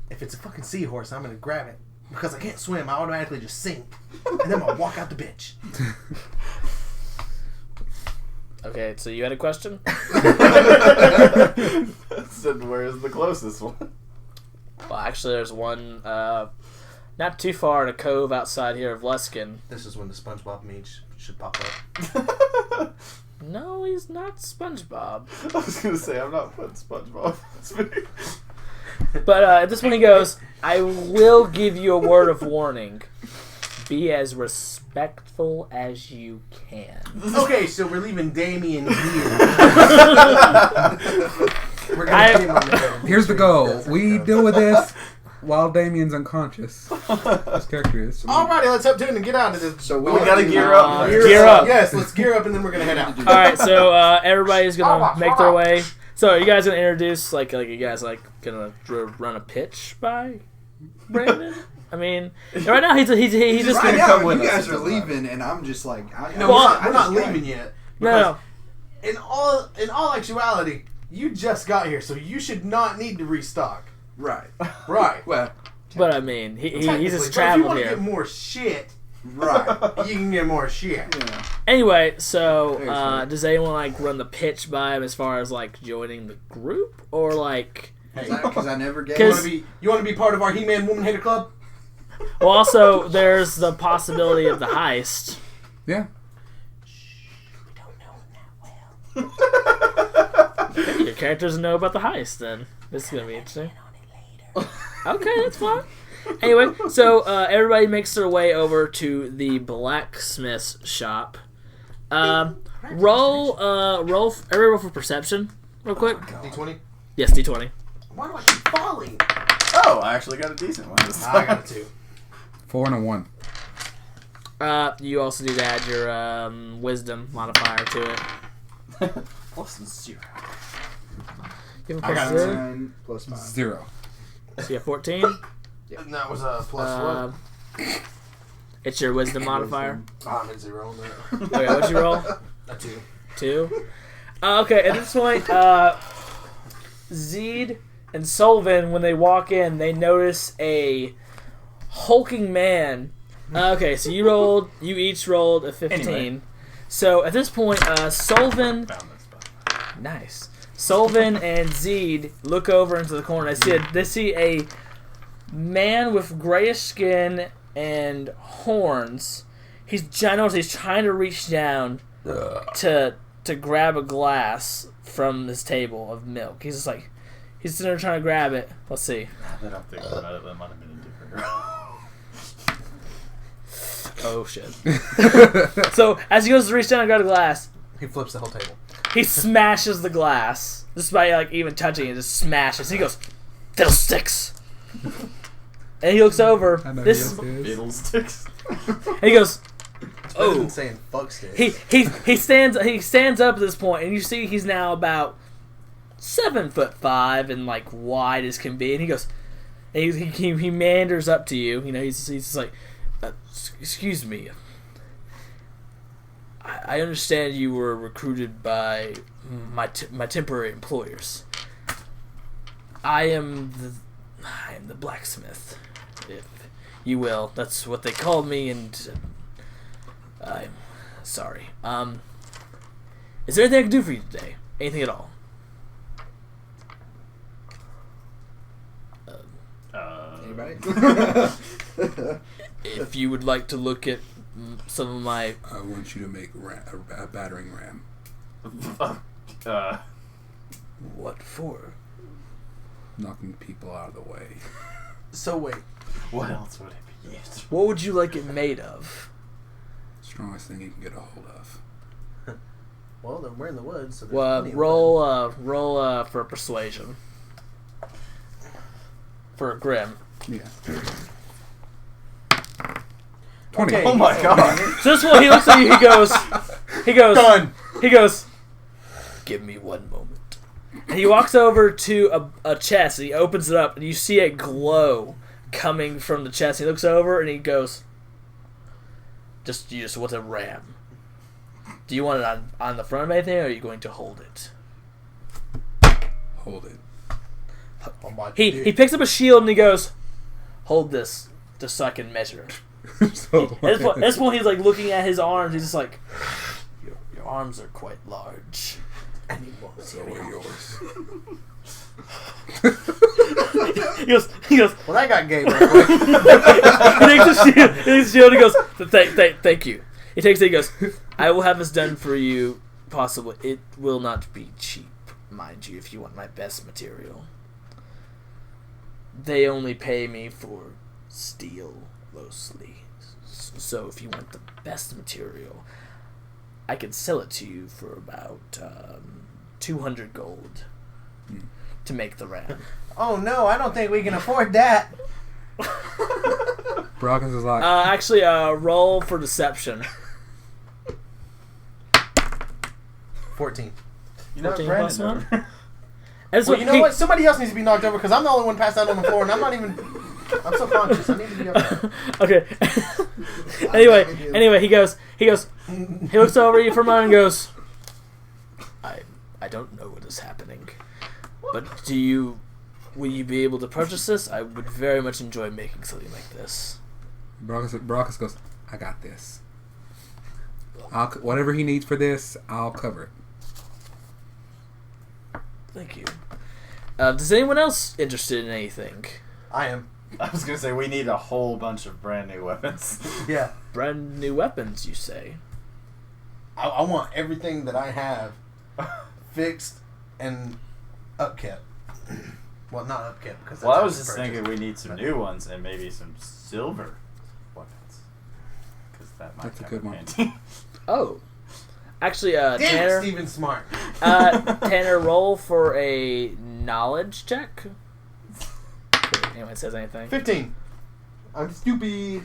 If it's a fucking seahorse, I'm gonna grab it. Because I can't swim, I automatically just sink. And then I'm gonna walk out the bitch. Okay, so you had a question? Said, where's the closest one? Well, actually, there's one not too far in a cove outside here of Luskin. This is when the SpongeBob meme should pop up. No, he's not SpongeBob. I was gonna say, I'm not putting SpongeBob. But at this point he goes, I will give you a word of warning. Be as respectful as you can. Okay, so we're leaving Damien here. We're gonna I- put him on the bed. Here's the goal. We deal with this while Damien's unconscious. This character is. Alrighty, let's up to it and get out of this. So We gotta gear up. Gear up. Yes, let's gear up and then we're gonna head out. Alright, so everybody's gonna make their way. So are you guys gonna introduce like you guys gonna run a pitch by Brandon? I mean, right now he's just Right gonna now, come with you us. guys are leaving, and I'm just like, No, Well, we're not leaving yet. No, In all actuality, you just got here, so you should not need to restock. Right. Right. Well, but I mean, he's Technically, just but traveled if you want to here. get more shit, right. you can get more shit. Yeah. Anyway, so Very true. does anyone run the pitch by him as far as joining the group or Because I never gave. You want to be part of our He-Man Woman Hater Club? Well, also there's the possibility of the heist. Yeah. Your character doesn't know about the heist. Then this is gonna be interesting. Okay, that's fine. Anyway, so everybody makes their way over to the blacksmith's shop. Roll for perception, real quick. D20. Yes, D20. Why do I keep falling? Oh, I actually got a decent one this time. I got a 2. 4 and a 1. You also need to add your wisdom modifier to it. Plus 0. You have a I plus got 0? 9 plus 5. 0. So you have 14. And that was a plus what? It's your wisdom modifier. I'm at 0 on that. Okay, what'd you roll? A 2. 2. Okay, at this point, Zeed and Sullivan, when they walk in, they notice a hulking man. Okay, so you each rolled a 15. Anyway. So at this point, Sullivan, Found this spot. nice. Sullivan and Zeed look over into the corner. They see a man with grayish skin and horns. He's ginormous. He's trying to reach down to grab a glass from his table of milk. He's just like, he's sitting there trying to grab it. Let's see. Now that I'm thinking about it, that might have been a different girl. Oh shit. So as he goes to reach down and grab the glass, He flips the whole table. he smashes the glass just by like even touching it. Just smashes. He goes, "Fiddlesticks!" And he looks over. I know This who this is. Fiddlesticks. and he goes, Better "Oh." than saying fuck sticks. He stands up at this point, and you see he's now about 7'5" and like wide as can be. And he goes, and he meanders up to you. You know, he's just like, "Excuse me. I understand you were recruited by my temporary employers. I am the blacksmith, if you will. That's what they called me, and I'm sorry. Is there anything I can do for you today? Anything at all?" Anybody? If you would like to look at some of my... I want you to make a battering ram. What for? Knocking people out of the way. So wait. What else would it be used? What would you like it made of? Strongest thing you can get a hold of. Well, then we're in the woods, so there's Well, plenty of wood. roll for persuasion. For Grim. Yeah. 20. Okay. Oh my god. So this one, he looks at you, he goes, Done. he goes, "Give me one moment." And he walks over to a chest, and he opens it up, and you see a glow coming from the chest. He looks over, and he goes, you just want a ram. Do you want it on the front of anything, or are you going to hold it? Hold it. Oh my He picks up a shield, and he goes, "Hold this, just so I can measure it." So, At this point, he's like looking at his arms. He's just like, your arms are quite large. I need more so are material. yours. He goes. Well, that got gay real quick. He takes the shield. He goes, thank you. He takes it. He goes, "I will have this done for you. Possibly, it will not be cheap, mind you. If you want my best material, they only pay me for steel mostly. So if you want the best material, I can sell it to you for about 200 gold to make the ram." Oh no, I don't think we can afford that. Brockus is like, Actually, roll for deception. 14. You know, 14 Brandon plus one? over. And Well, you know what? Somebody else needs to be knocked over because I'm the only one passed out on the floor, and I'm not even. I'm so conscious. I need to be up. Okay. anyway, he looks over at you for a moment and goes, I don't know what is happening, but will you be able to purchase this? I would very much enjoy making something like this. Brockus goes, I got this. Whatever he needs for this, I'll cover it. Thank you. Is anyone else interested in anything? I am. I was gonna say we need a whole bunch of brand new weapons. Yeah. Brand new weapons, you say? I want everything that I have fixed and upkept. Well, not upkeep because. Well, I was just thinking we need some new ones and maybe some silver weapons. Because that might That's a come good in one. handy. Oh. Actually, Damn it, Tanner, Steven Smart. Tanner, roll for a knowledge check. If anyone says anything. 15. I'm stupid.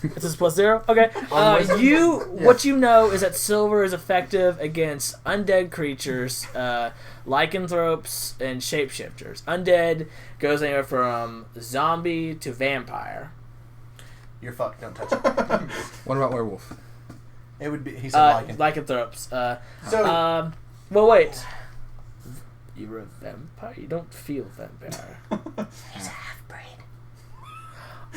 It's just +0? Okay. What you know is that silver is effective against undead creatures, lycanthropes, and shapeshifters. Undead goes anywhere from zombie to vampire. You're fucked. Don't touch it. What about werewolf? It would be. He said lycan. Lycanthropes. So Well, wait. You're a vampire? You don't feel vampire. He's a half-breed.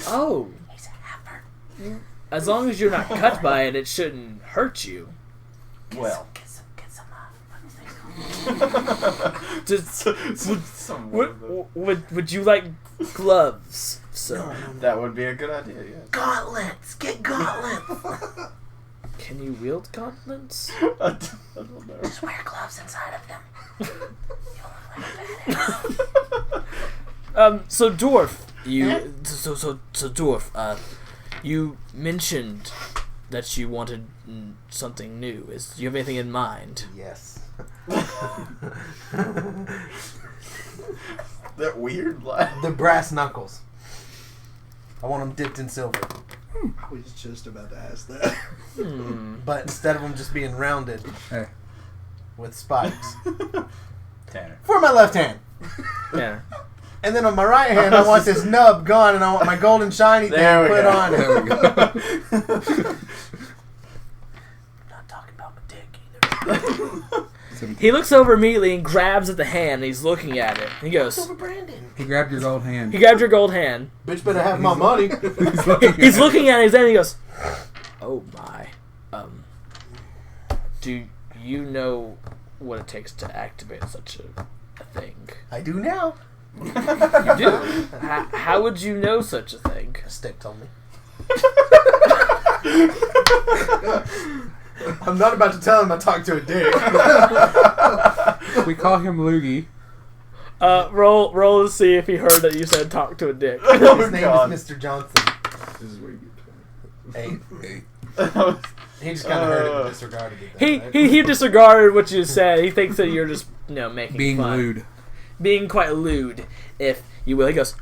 Oh. He's a half-breed. As long as you're not cut by it, it shouldn't hurt you. Well. Get some Just, Some would you like gloves, sir? That would be a good idea, yeah. gauntlets. Get gauntlets. Can you wield gauntlets? I don't know. Just wear gloves inside of them. So dwarf, dwarf, you mentioned that you wanted something new. Do you have anything in mind? yes. That weird laugh. The brass knuckles. I want them dipped in silver, I was just about to ask that. but instead of them just being rounded Hey, with spikes. Tanner. For my left hand. Yeah. And then on my right hand, I want this nub gone, and I want my golden shiny thing There we put go. on it. there we go. Not talking about my dick either. He looks over immediately and grabs at the hand. And he's looking at it. He goes. Silver Brandon. He grabbed your gold hand. He grabbed your gold hand. Bitch better have my money. He's looking at his hand. And he goes, "Oh my. Do you know what it takes to activate such a thing?" I do now. You do. How would you know such a thing? A stick told me. I'm not about to tell him I talked to a dick. We call him Loogie. Roll to see if he heard that you said talk to a dick. His name God. is Mr. Johnson. This is where you get 8. Hey, He just kind of heard it and disregarded it. He, Right? he disregarded what you said. He thinks that you're just making being fun. lewd. Being quite lewd, if you will. He goes,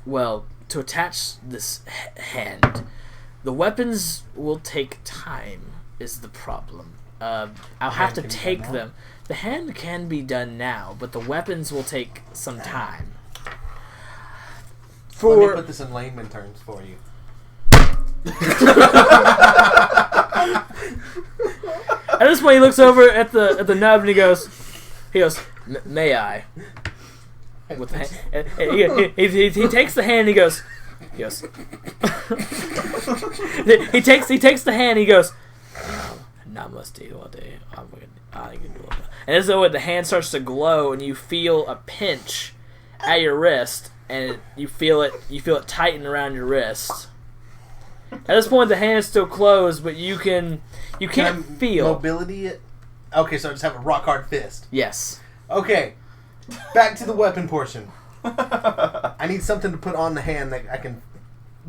well, to attach this hand, the weapons will take time, is the problem. I'll have to can be done take now? them. The hand can be done now, but the weapons will take some time. Let me For put this in layman terms for you. at this point, he looks over at the nub and he goes, "May I?" With the hand, he takes the hand. And he goes. he takes the hand. He goes, "Namaste, Wade. And as though the hand starts to glow, and you feel a pinch at your wrist, and you feel it tighten around your wrist. At this point, the hand is still closed, but you can't feel. Mobility it? Okay, so I just have a rock hard fist. Yes. Okay, back to the weapon portion. I need something to put on the hand that I can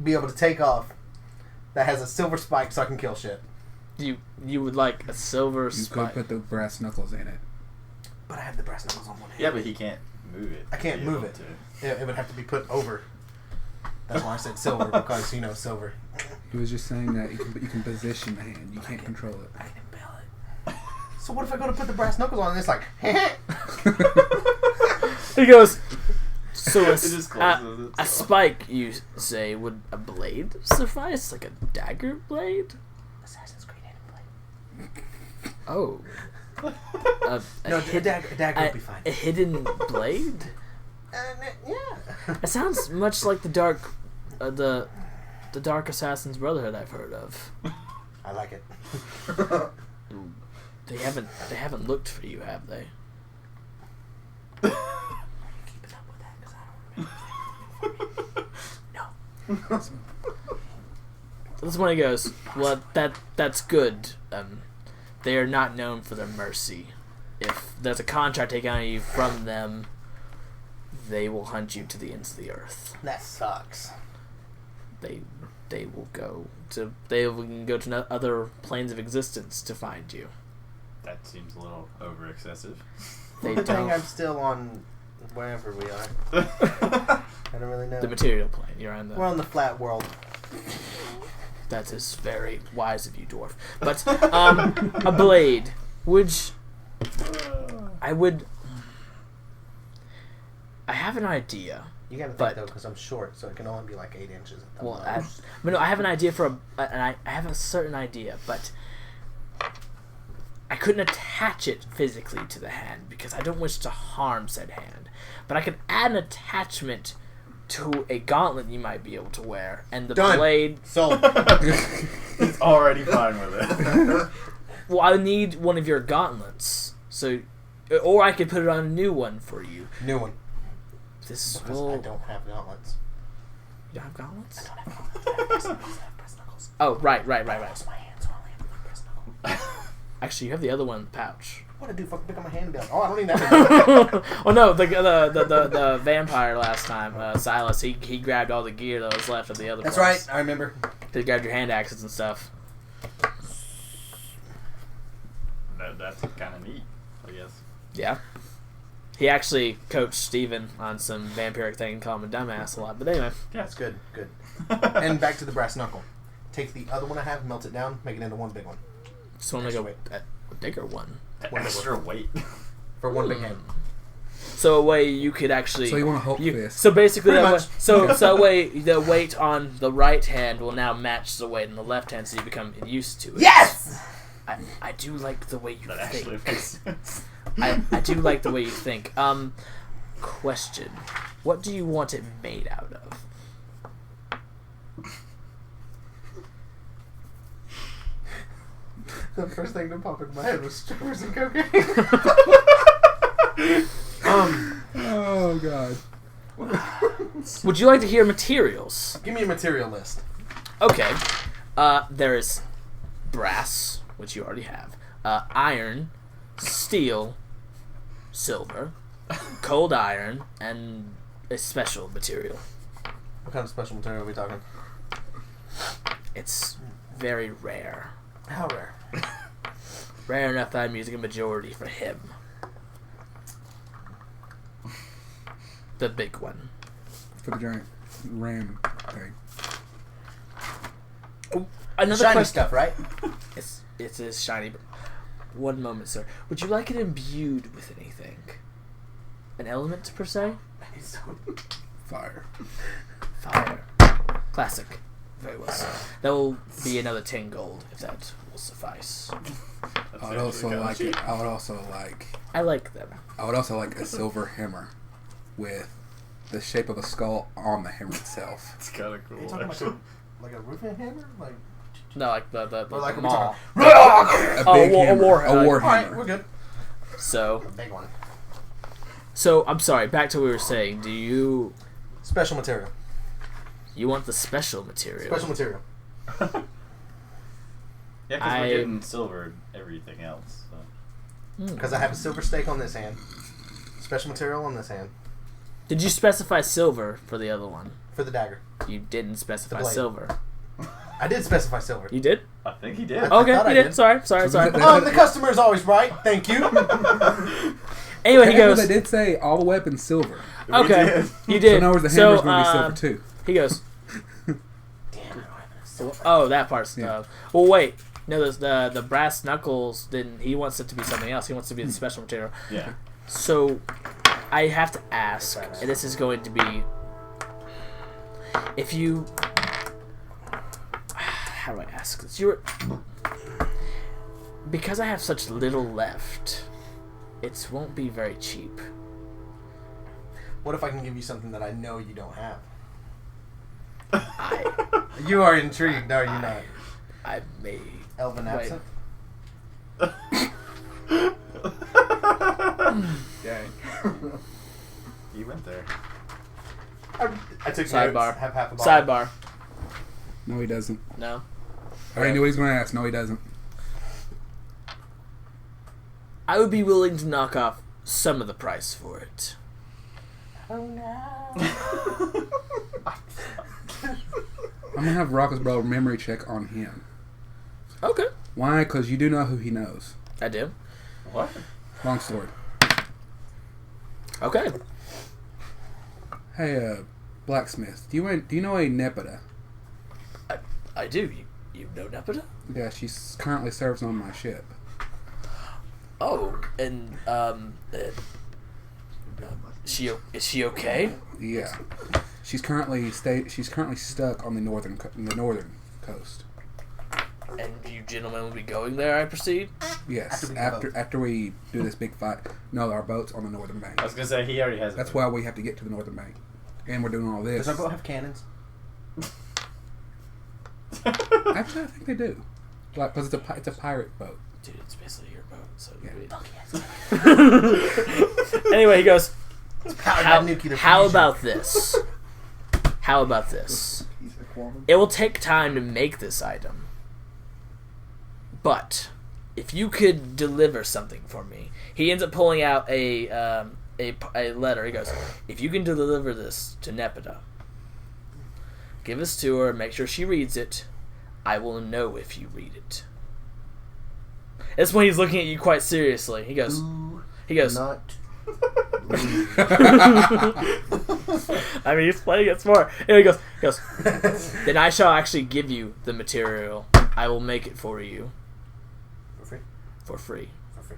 be able to take off that has a silver spike so I can kill shit. You would like a silver You spike. could put the brass knuckles in it. But I have the brass knuckles on one hand. Yeah, but he can't move it. I can't Be move able it. to. It would have to be put over. That's why I said silver, because, silver. He was just saying that you can position the hand. You can't control it. I can impale it. So what if I go to put the brass knuckles on and it's like, He goes, so It just closes a itself. spike, you say, would a blade suffice? Like a dagger blade? Assassin's Creed blade. Oh. No, a dagger would be fine. A hidden blade? Yeah. It sounds much like the dark Assassin's Brotherhood I've heard of. I like it. They haven't looked for you, have they? Keeping up with that because I don't remember. No. This one he goes, well, that's good. They are not known for their mercy. If there's a contract taken on you from them, they will hunt you to the ends of the earth. That sucks. They will go to other planes of existence to find you. That seems a little over excessive. They Good thing don't. I'm still on wherever we are. I don't really know. The material plane. You're on the. We're on the flat world. That is very wise of you, dwarf. But a blade, which I would. I have an idea. You gotta think But- though, because I'm short, so it can only be like 8 inches at the Well, most. but no, I have an idea for and I have a certain idea, but I couldn't attach it physically to the hand because I don't wish to harm said hand. But I could add an attachment to a gauntlet you might be able to wear, and the Done. blade. Sold. He's already fine with it. Well, I need one of your gauntlets, so, or I could put it on a new one for you. New one. This Because will. I don't have gauntlets. You don't have gauntlets? I don't have gauntlets. I have breast knuckles. Oh, right. My hands are only have one breast knuckle. Actually, you have the other one in the pouch. What do I do? Fucking pick up my hand and be like, oh, I don't need that. Oh no, the vampire last time, Silas, he grabbed all the gear that was left of the other. That's place. right. I remember. He grabbed your hand axes and stuff. That's kind of neat, I guess. Yeah. He actually coached Steven on some vampiric thing and called him a dumbass a lot. But anyway, Yeah, That's good. Good. And back to the brass knuckle. Take the other one I have, melt it down, make it into one big one. just want to Extra go weight. a bigger one. extra weight. For one big hand. So a way you could actually. So you want to hope this? So basically, Pretty that way, much. so way the weight on the right hand will now match the weight on the left hand, so you become used to it. Yes! I do like the way you That think. actually makes sense. I do like the way you think. Question: what do you want it made out of? The first thing that popped into my head was strippers and cocaine. Oh god. Would you like to hear materials? Give me a material list. Okay. There is brass, which you already have. Iron, steel, silver, cold iron, and a special material. What kind of special material are we talking? It's very rare. How rare? Rare enough that I'm using a majority for him. The big one. For the giant ram thing. Another Shiny question. stuff, right? It is shiny. But one moment, sir. Would you like it imbued with anything? An element, per se? Fire. Fire. Classic. Very well, sir. That will be another 10 gold, if that will suffice. That's I would actually also kinda like cheap. it. I would also like. I like them. I would also like a silver hammer with the shape of a skull on the hammer itself. It's kind of Are you cool. talking Actually. like a roofing hammer? Like, No, like the or like maul. A Oh, big a hammer. war- A war Alright, hammer. we're good. So, A big one. I'm sorry. Back to what we were saying. Do you Special material. want the special material? Special material. Yeah, because we're getting silver everything else. So. Because I have a silver stake on this hand. Special material on this hand. Did you specify silver for the other one? For the dagger. You didn't specify The blade. silver. I did specify silver. You did? I think he did. I Okay, thought you I did. did. Sorry. So The customer is always right. Thank you. Anyway, he Technically, goes. They did say all the weapons silver. We Okay, did. you did. So in other words, the So, hammer's going to be silver too. He goes. Damn, Oh, that part's Yeah. well, wait. No, the brass knuckles didn't. He wants it to be something else. He wants it to be the special material. Yeah. So, I have to ask, and this is going to be, if you, how do I ask this? Because I have such little left, it won't be very cheap. What if I can give you something that I know you don't have? I You are intrigued, are you not? may. Elven Wait. absent? Dang. You went there. I took Sidebar. notes. Have half a bottle. Sidebar. No, he doesn't. No. I already knew what he's going to ask. No, he doesn't. I would be willing to knock off some of the price for it. Oh no. I'm gonna have Rocco's brother memory check on him. Okay. Why? Because you do know who he knows. I do. What? Long story. Okay. Hey, blacksmith. Do you know a Nepeta? I do. You know Nepeta? Yeah, she currently serves on my ship. Oh, and is she okay? Yeah, she's currently stuck on the northern coast. And you gentlemen will be going there, I proceed? Yes, After after we do this big fight. No, our boat's on the northern bank. I was gonna say he already has. That's why we have to get to the northern bank, and we're doing all this. Does our boat have cannons? Actually, I think they do. Like, because it's a pirate boat. Dude, it's basically your boat, so... Yeah. Anyway, he goes, Powered by nuclear how fusion. about this? How about this? He's a quantum. It will take time to make this item. But, if you could deliver something for me... He ends up pulling out a letter. He goes, if you can deliver this to Nepeta, give this to her, make sure she reads it, I will know if you read it. That's when he's looking at you quite seriously. He goes, Not. I mean, he's playing it smart. Anyway, he goes, then I shall actually give you the material. I will make it for you. For free? For free. For free.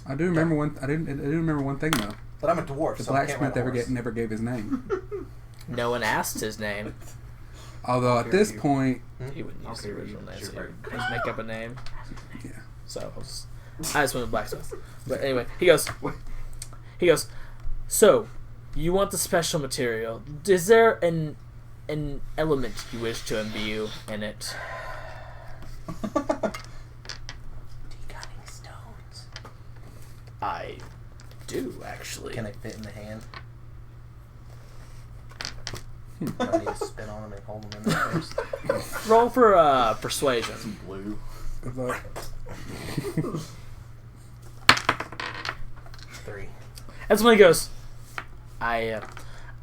I do remember one. I do remember one thing though. But I'm a dwarf, The so I can't ride blacksmith a horse. never gave his name. No one asked his name. Although at this point, He wouldn't use the original name, so Sure. he just make up a name. yeah. So I just went with blacksmith. But anyway, he goes, so you want the special material? Is there an element you wish to imbue in it? Do you got any stones? I do actually. Can I fit in the hand? Do I need to spin on them and hold them in there first? Roll for persuasion. Blue. Good luck. 3. That's when he goes, I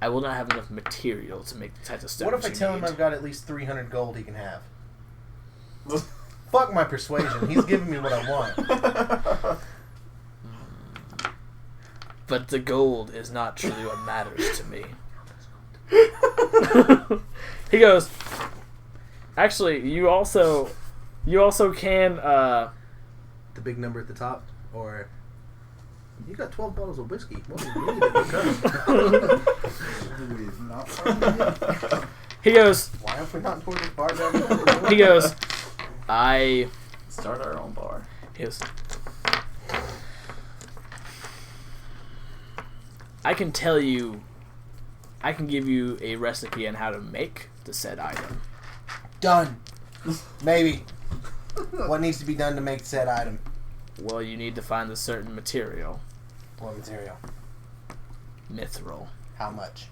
will not have enough material to make the type of stuff. What if I tell him I've got at least 300 gold he can have? Fuck my persuasion. He's giving me what I want. But the gold is not truly what matters to me. He goes, actually, you also can, The big number at the top? Or... You got 12 bottles of whiskey. What do you need to We've not found it yet. he goes, Why have we not poured this bar down? he goes, Start our own bar. he goes, I can tell you, I can give you a recipe on how to make the said item. Done. Maybe. What needs to be done to make said item? Well, you need to find a certain material. What material? Mithril. How much?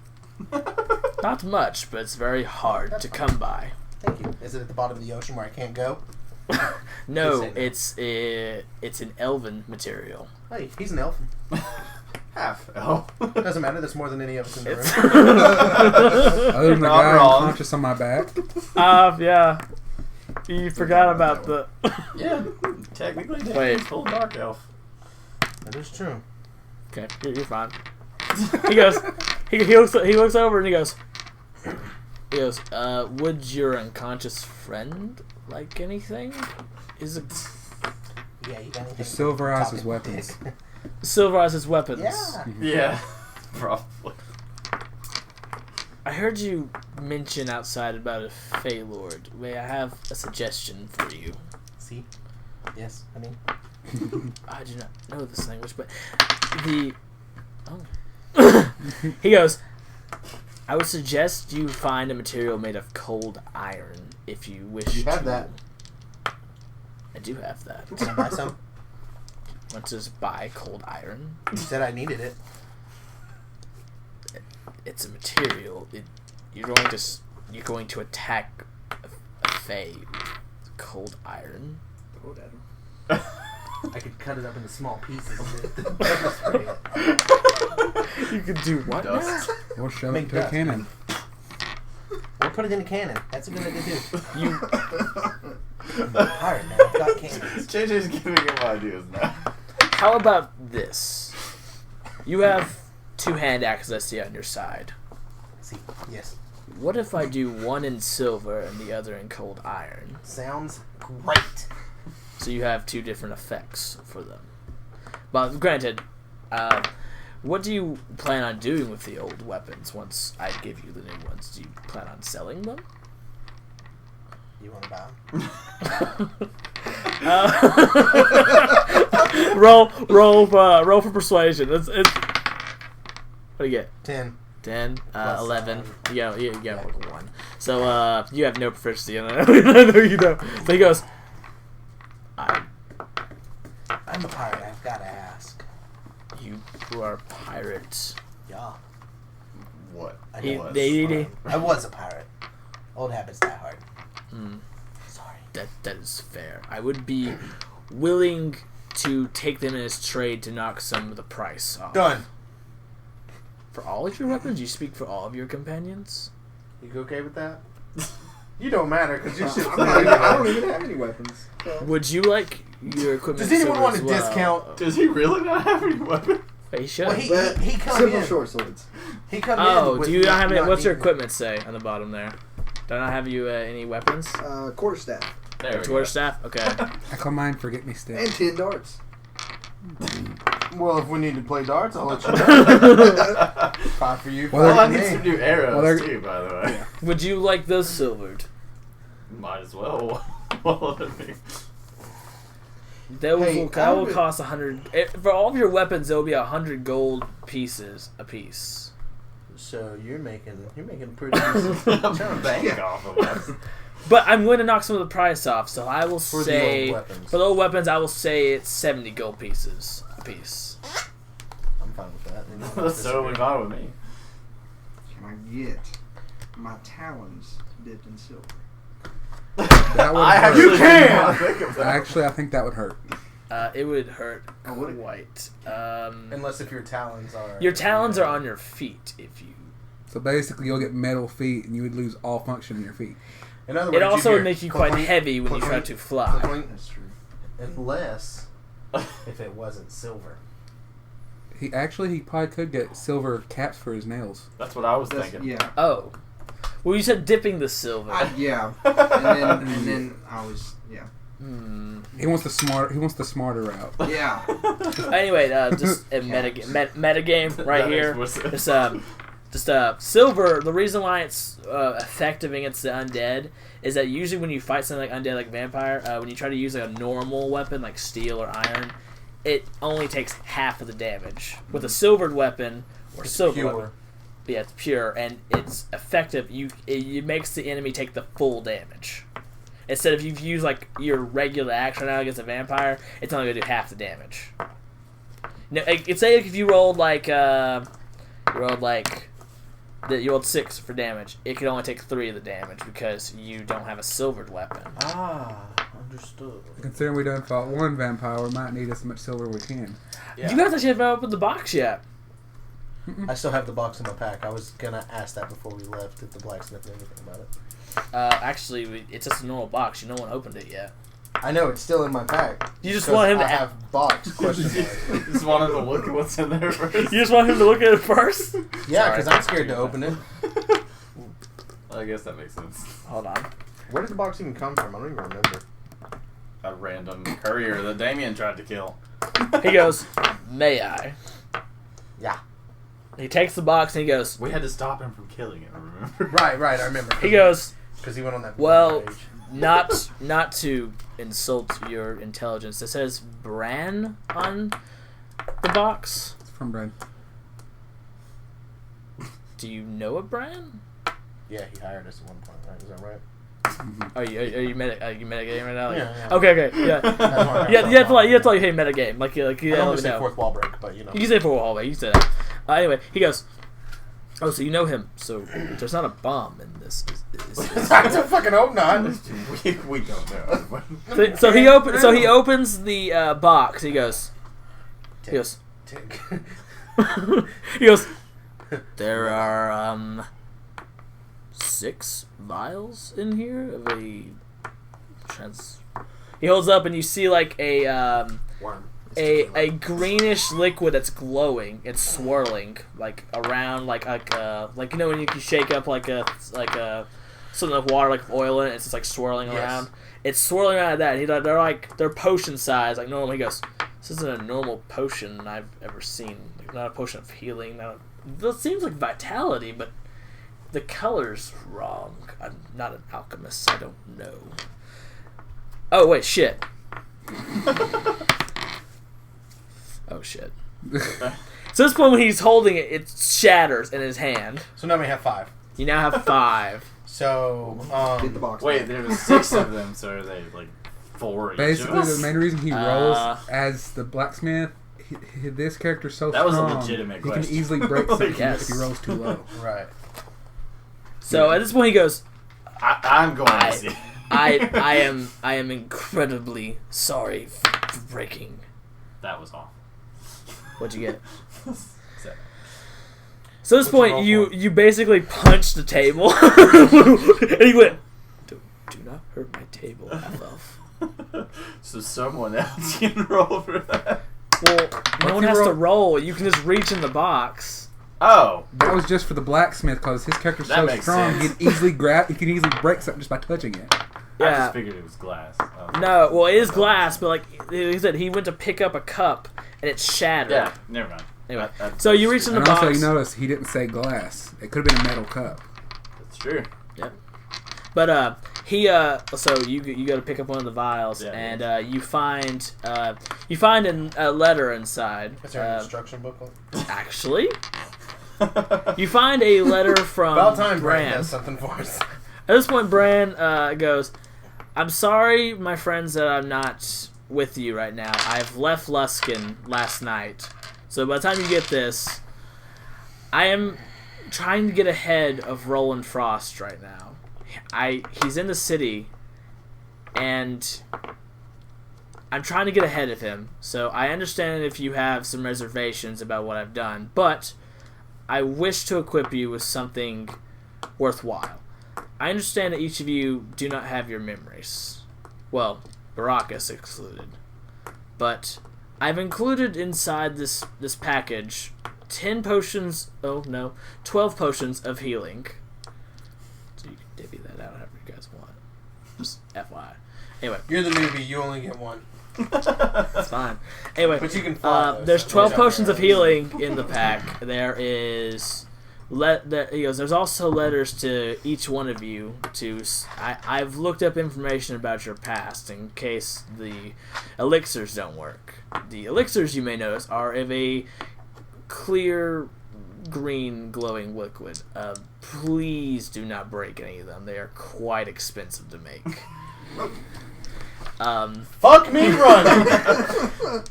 Not much, but it's very hard That's to fine. come by. Thank you. Is it at the bottom of the ocean where I can't go? No, Please say no. it's an elven material. Hey, he's an elf. Half elf. Doesn't matter. That's more than any of us in the It's room. Other than the Not guy wrong. unconscious on my back. yeah. You forgot about the. Yeah, technically, Wait. full dark elf. That is true. Okay, you're fine. He goes. He looks over and he goes. Would your unconscious friend like anything? Is it Yeah, you got anything? The silver eyes Talking as weapons. dick. silver as his weapons? Yeah. Yeah, probably. I heard you mention outside about a Fey Lord. May I have a suggestion for you? See? Yes, I mean. I do not know this language, but he goes, I would suggest you find a material made of cold iron if you wish You have to. that. I do have that. Can I buy some? Want to just buy cold iron? You said I needed it. It's a material. You're going to attack a Fey with cold iron. I could cut it up into small pieces and pepper spray it. You could do what Dust. Or shove Make it into a dust. cannon. Or put it in a cannon. That's a good idea too. You Pirate man, I've got cannons. JJ's giving him ideas now. How about this? You have 2 hand axes I see on your side. See, yes. What if I do one in silver and the other in cold iron? Sounds great. So you have 2 different effects for them. But granted, what do you plan on doing with the old weapons once I give you the new ones? Do you plan on selling them? You want to buy 'em? Roll for persuasion. It's what do you get? 10. 10, Plus 11. 7. You got like a 1. So you have no proficiency in it. I know you don't. So he goes, I'm a pirate. I've got to ask. you are a pirate. Yeah. What? I He- was. they- I was a pirate. Old habits die hard. Hmm. Sorry. That is fair. I would be willing to take them as trade to knock some of the price off. Done. For all of your weapons? You speak for all of your companions? You okay with that? You don't matter because your shit's I not don't even have any weapons. So. Would you like your equipment? Does anyone silver want as a well? discount? Does he really not have any weapon? Wait, he should. Well, he come Simple in. short swords. He come in. Oh, with do you not have any? not What's your needing- equipment say on the bottom there? Do I not have you any weapons? Quarterstaff There we Torch go. staff? Okay. I call mine forget me and stick. 10 darts. Well, if we need to play darts, I'll let you know. 5 for you. Well, Well, I five for need me. some new arrows Well, they're- too, by the way. Would you like those silvered? Might as well. Well, I mean, That will, Hey, that I will would- cost 100. For all of your weapons, there will be 100 gold pieces a piece. So you're making pretty decent I'm terms. bank off of us. But I'm going to knock some of the price off, so I will For the say old weapons. for the old weapons, I will say it's 70 gold pieces a piece. I'm fine with that. That's totally fine with me. Can I get my talons dipped in silver? That would I hurt. actually You did can! not think of that. Actually, I think that would hurt. It would hurt Oh, would it? quite. Unless if your talons are. Your talons are on your feet if you. So basically, you'll get metal feet, and you would lose all function in your feet. In other words, It also you would make you quite heavy when you try to fly. That's true. Unless if it wasn't silver. He probably could get silver caps for his nails. That's what I was That's, thinking. yeah. Oh. Well, you said dipping the silver. Yeah. And then I was, yeah. Hmm. He wants the smarter route. Yeah. Anyway, just a meta game right That here. makes more sense. Just silver. The reason why it's effective against the undead is that usually when you fight something like undead, like vampire, when you try to use like a normal weapon like steel or iron, it only takes half of the damage. With a silvered weapon or silver pure. weapon, yeah, it's pure and it's effective. It makes the enemy take the full damage. Instead of you've used like your regular action now against a vampire, it's only gonna do half the damage. Now, it's say if you rolled like you rolled 6 for damage, it could only take 3 of the damage because you don't have a silvered weapon. Ah, understood. Considering we done fought one vampire, we might need as much silver we can. Yeah. You guys actually haven't opened the box yet. I still have the box in my pack. I was gonna ask that before we left if the blacksmith knew anything about it. Actually, it's just a normal box. No one opened it yet. I know it's still in my pack. You just 'Cause want him to I have box question mark. Just wanted to look at what's in there first. You just want him to look at it first? Yeah, Sorry. because I'm scared to open it. I guess that makes sense. Hold on. Where did the box even come from? I don't even remember. A random courier that Damien tried to kill. He goes, "May I?" Yeah. He takes the box and he goes. We had to stop him from killing it, remember? Right, I remember. He goes. Because he went on that. Well, page. not to insult your intelligence. It says Bran on the box. It's from Brad. Do you know a Bran? Yeah, he hired us at one point, right? Is that right? Are you metagame right now? Like, Yeah. Okay, yeah. That's why I Yeah, got you have to that. like hey metagame. Like I let don't me say know. fourth wall break, but you know. You can say for a hallway. You can say that. Anyway, he goes. Oh, so you know him. So there's not a bomb in this. I fucking hope not. we don't know. So he opens the box. He goes. Tick. He goes. There are 6 vials in here of a He holds up and you see like a greenish liquid that's glowing. It's swirling like around like you know when you can shake up like a something with water like oil in it. It's just like swirling around. It's swirling around that. They're potion size like normal. He goes, this isn't a normal potion I've ever seen. Like, not a potion of healing. It seems like vitality, but the color's wrong. I'm not an alchemist. I don't know. Oh wait, shit. Oh shit. So this point when he's holding it, it shatters in his hand. So now we have 5. You now have 5. So, Get the box. Wait, there's 6 of them, so are they like 4 each Basically, of the us? main reason he rolls as the blacksmith, this character's so That was a strong, legitimate he question. can easily break something Yes. if he rolls too low. right. So at this point he goes, I'm going to see. I am incredibly sorry for breaking. That was all. What'd you get? 7. So at this What's your point roll you basically punched the table. And he went, do not hurt my table, FF. So someone else can roll for that. Well, no one you has to roll? roll. You can just reach in the box. Oh, That was just for the blacksmith because his character's That so makes strong. sense. He can easily break something just by touching it. I Yeah. just figured it was glass. Oh. No, well, it is glass, but like he said, he went to pick up a cup and it shattered. Yeah, never mind. Anyway, That's so you reach in the And also, box. you notice he didn't say glass. It could have been a metal cup. That's true. But he so you go to pick up one of the vials Yeah, and you find a letter inside. Is there an instruction booklet? Actually, you find a letter from About time Brand Bran. does something for us. At this point, Bran goes, "I'm sorry, my friends, that I'm not with you right now. I've left Luskin last night. So by the time you get this, I am trying to get ahead of Roland Frost right now. He's in the city, and I'm trying to get ahead of him. So I understand if you have some reservations about what I've done, but I wish to equip you with something worthwhile. I understand that each of you do not have your memories. Well, Baracus excluded. But I've included inside this package 12 potions of healing. So you can divvy that out however you guys want. Just FYI. Anyway, You're the newbie. You only get 1. it's fine. Anyway, But you can follow those, there's so 12 watch out potions for of those. healing in the pack. There is... he goes, there's also letters to each one of you. I've looked up information about your past in case the elixirs don't work. The elixirs, you may notice, are of a clear green glowing liquid. Please do not break any of them. They are quite expensive to make. Fuck me, run!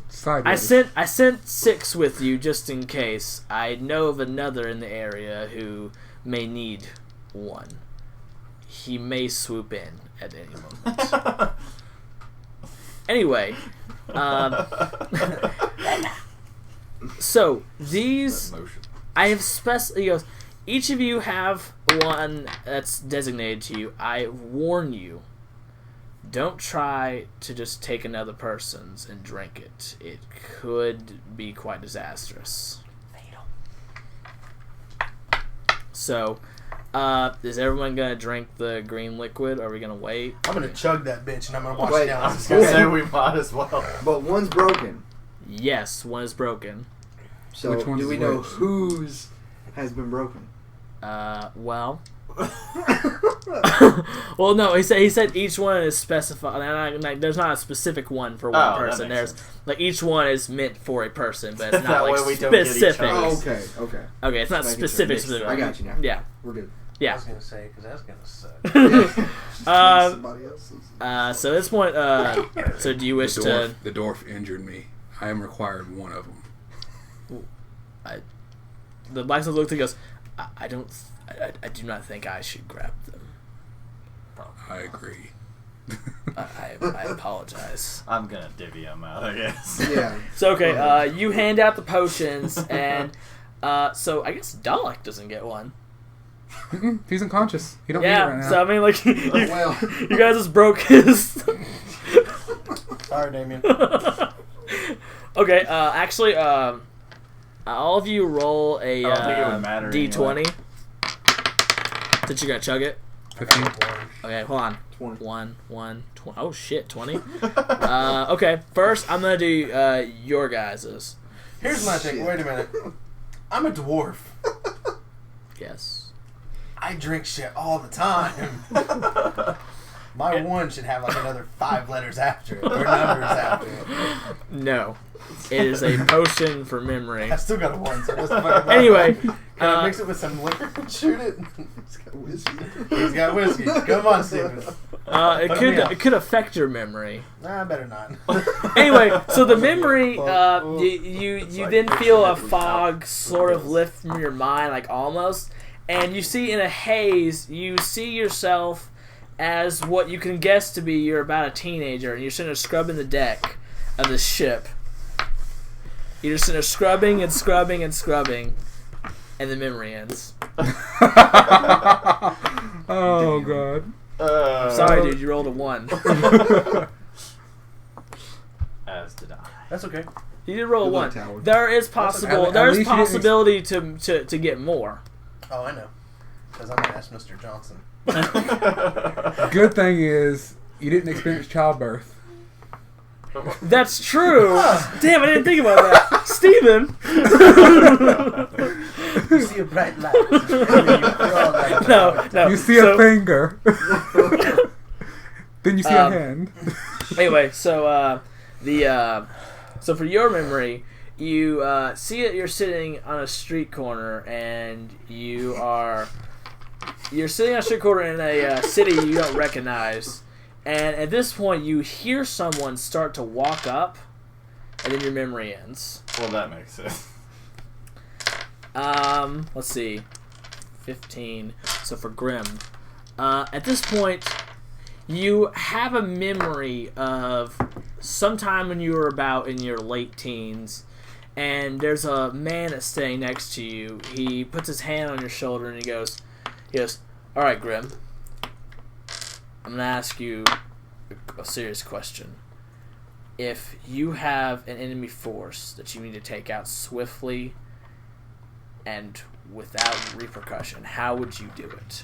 Sideways. I sent 6 with you just in case. I know of another in the area who may need one. He may swoop in at any moment. Anyway, so these I have he goes, each of you have one that's designated to you. I warn you, don't try to just take another person's and drink it. It could be quite disastrous. So, is everyone gonna drink the green liquid, or are we gonna wait? I'm gonna chug that bitch and I'm gonna wash Wait, it down. I was gonna say we might as well. But one's broken. Yes, one is broken. So Which one's do we know which? whose has been broken? Well, well, no. He said each one is specified. Like, there's not a specific one for one Oh, that person. makes There's sense. like each one is meant for a person, but it's That not way like we don't get each specific. other. Oh, okay, okay. Okay, it's not Making sure. specific. Mixed. specific. I got you now. Yeah, We're good. I yeah. was gonna say, because that's gonna suck. Somebody else's. So at this point, so do you wish to? The dwarf injured me. I am required one of them. The blacksmith looks and goes, I don't. I do not think I should grab them. I agree. I apologize. I'm gonna divvy them out, I guess. Yeah. So okay, you hand out the potions, and so I guess Dalek doesn't get one. He's unconscious. He don't need it Yeah. right now. So I mean, like, Well. you guys just broke his. Sorry, Damien. Okay. Actually, all of you roll a I don't think it would matter D20. Since you're gonna chug it. 15. Okay, hold on. 20. 1, 20. Oh shit, 20. Okay, first I'm gonna do your guys's. Here's my thing. Shit. Wait a minute. I'm a dwarf. Yes. I drink shit all the time. My one should have like another 5 letters after it, or numbers after it. No. It is a potion for memory. I still got a 1, so it doesn't fucking matter. Anyway, Can I mix it with some liquor and shoot it? He's got whiskey. He's got whiskey. Come on, Steven. it could affect your memory. Nah, better not. Anyway, so the memory, you then feel a fog sort of lift from your mind, like almost, and you see in a haze, you see yourself as what you can guess to be you're about a teenager, and you're sitting there scrubbing the deck of the ship. You're just sitting there scrubbing and scrubbing and scrubbing, and the memory ends. Oh, God. Sorry, dude, you rolled a 1. As did I. That's okay. You did roll a Good luck, 1. Tower. There is At there's least you didn't possibility to get more. Oh, I know. Because I'm going to ask Mr. Johnson. Good thing is, you didn't experience childbirth. That's true. Damn, I didn't think about that. Steven. You see a bright light. And then you crawl like No. You see a finger. Then you see a hand. Anyway, so so for your memory, you see it. You're sitting on a street corner, and you're sitting on a street corner in a city you don't recognize. And at this point, you hear someone start to walk up, and then your memory ends. Well, that makes sense. Let's see. 15. So for Grim. At this point, you have a memory of sometime when you were about in your late teens, and there's a man that's staying next to you. He puts his hand on your shoulder, and he goes, "All right, Grim. I'm going to ask you a serious question. If you have an enemy force that you need to take out swiftly and without repercussion, how would you do it?"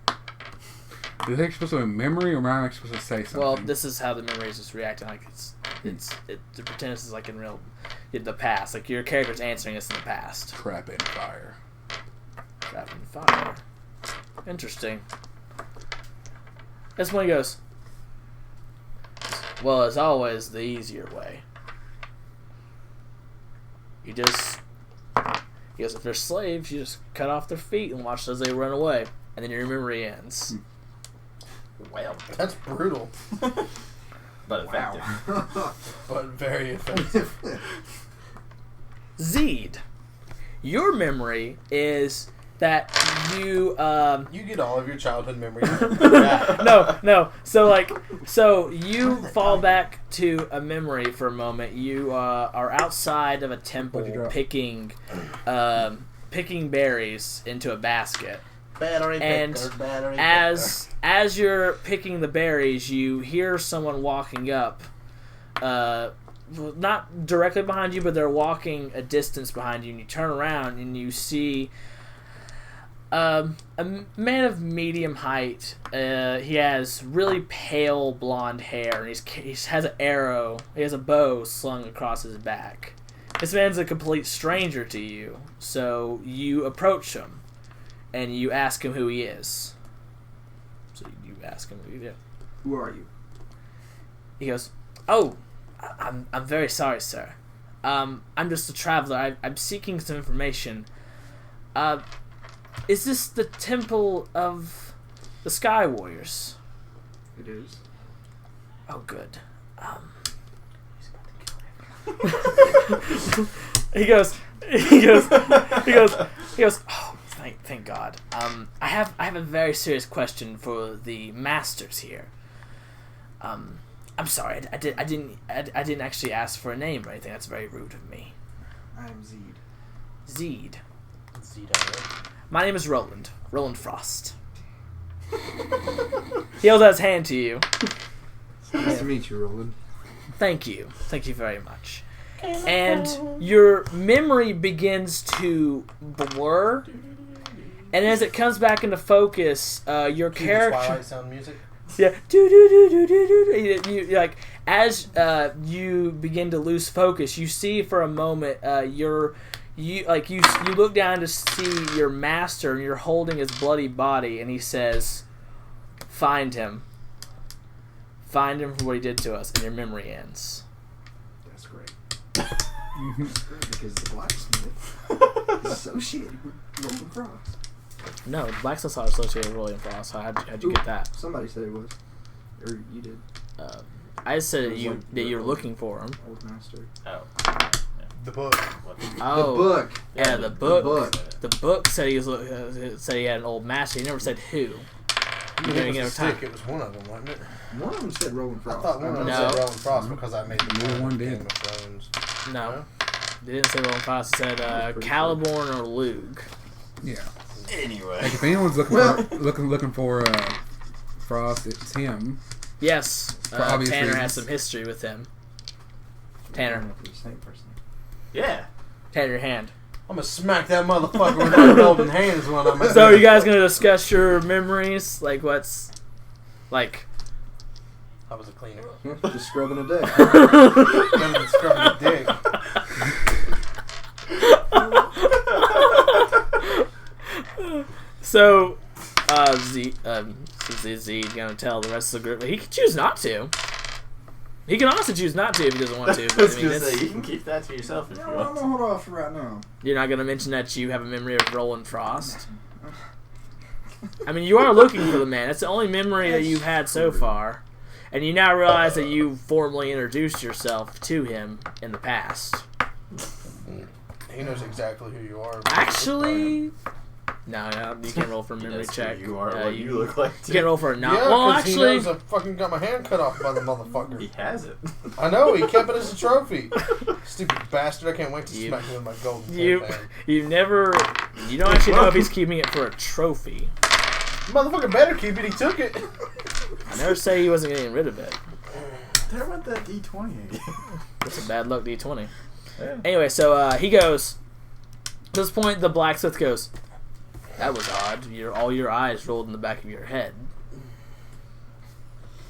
Do you think it's supposed to be memory, or am I supposed to say something? Well, this is how the memory is just reacting. Like to pretend this is like in the past. Like your character's answering this in the past. Trap and fire. Trap and fire. Interesting. This one goes, "Well, as always, the easier way. He goes, if they're slaves, you just cut off their feet and watch as they run away. And then your memory ends." Well, That's brutal, but effective. but very effective. Zed, your memory is that you You get all of your childhood memories. no. So you fall back to a memory for a moment. You are outside of a temple What'd you drop? picking berries into a basket. Battery And picker, battery as you're picking the berries, you hear someone walking up. Not directly behind you, but they're walking a distance behind you, and you turn around and you see a man of medium height. He has really pale blonde hair, and he has an arrow. He has a bow slung across his back. This man's a complete stranger to you, so you approach him, and you ask him who he is. So you ask him who he is. Who are you? He goes, "Oh, I'm very sorry, sir. I'm just a traveler. I'm seeking some information. Is this the temple of the Sky Warriors?" It is. "Oh, good. He goes, he goes. Oh, thank God. I have a very serious question for the masters here. I'm sorry, I didn't actually ask for a name or anything. That's very rude of me. I'm Zed. Zed. Zed. My name is Roland. Roland Frost. He holds out his hand to you. Nice to meet you, Roland. Thank you. Thank you very much. And your memory begins to blur. And as it comes back into focus, your character... Twilight sound music? Yeah. You, like, as you begin to lose focus, you see for a moment you look down to see your master, and you're holding his bloody body, and he says, "Find him. Find him for what he did to us," and your memory ends. That's great. That's great because the blacksmith is associated with Roland Frost. No, Blacksmith's not associated with William Frost. So how'd you get that? Somebody said it was. Or you did. I said It was like that you were the looking for him. Old master. Oh. The book. Oh, The book. Yeah, the book. book. The book said he said he had an old master. He never said who. It didn't was give a him stick. time. It was one of them, wasn't it? One of them said Roland I Frost. thought one of them No. said Roland Frost because I made the Neither one did. Game of Thrones. No, they didn't say Roland Frost. They said pretty Caliborn or Lug. Yeah. Anyway. Like if anyone's looking for Frost, it's him. Yes, For obvious Tanner reasons. has some history with him. Tanner, The same person. Yeah. Tanner, your hand. I'm gonna smack that motherfucker with my golden hands when I'm. So, are you guys gonna discuss your memories? Like, what's like? I was a cleaner. Just scrubbing a dick. Better than scrubbing a dick. So, Z gonna tell the rest of the group. He can choose not to. He can also choose not to if he doesn't want to. I But, was I mean, gonna say, it's- you can keep that to yourself if No, you I'm want. gonna hold off right now. you're not gonna mention that you have a memory of Roland Frost. I mean, you are looking for the man. It's the only memory that you've had so far, and you now realize that you formally introduced yourself to him in the past. He knows exactly who you are. Actually, no, you can't roll for a He memory knows check. who you are, Uh, what you look like. You can't roll for a not. Yeah, Well, 'cause he actually, knows I fucking got my hand cut off by the motherfucker. He has it. I know, he kept it as a trophy. Stupid bastard, I can't wait to You- smack him with my golden you headband. you don't actually know if he's keeping it for a trophy. Motherfucker better keep it, he took it. I never say he wasn't getting rid of it. There went that D20 again. It's a bad luck D20. Yeah. Anyway, so he goes. At this point, the blacksmith goes, "That was odd. All your eyes rolled in the back of your head."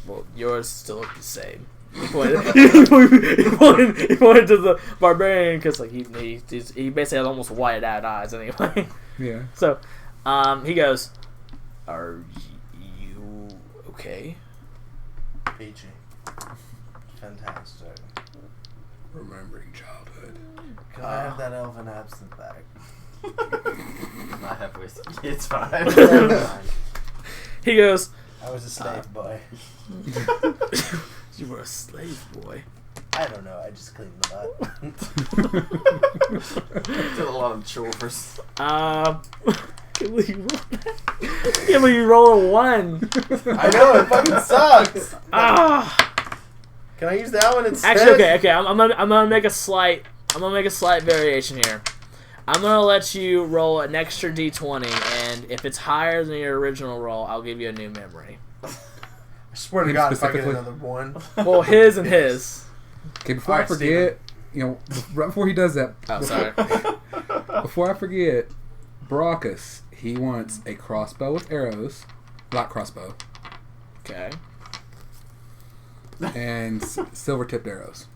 Well, yours still look the same. He pointed, he pointed to the barbarian because like he basically has almost whited out eyes anyway. Yeah. So, he goes, "Are you okay?" Peachy. Fantastic. Remembering childhood. Can I have that elven absinthe back? I have whiskey. It's fine. He goes, I was a slave boy. "You were a slave boy." I don't know, I just cleaned the butt. Did a lot of chores. Can't believe you roll that. Can't believe you roll a 1. I know, it fucking sucks! Ah. Can I use that one instead? Actually, okay. I'm gonna make a slight variation here. I'm gonna let you roll an extra D20, and if it's higher than your original roll, I'll give you a new memory. I swear to Him God, if I get specifically? another one. Well, his and his. Okay, before I Alright, forget, right before he does that, Oh, sorry. before I forget, Brockus, he wants a crossbow with arrows, black crossbow, Okay. and silver tipped arrows.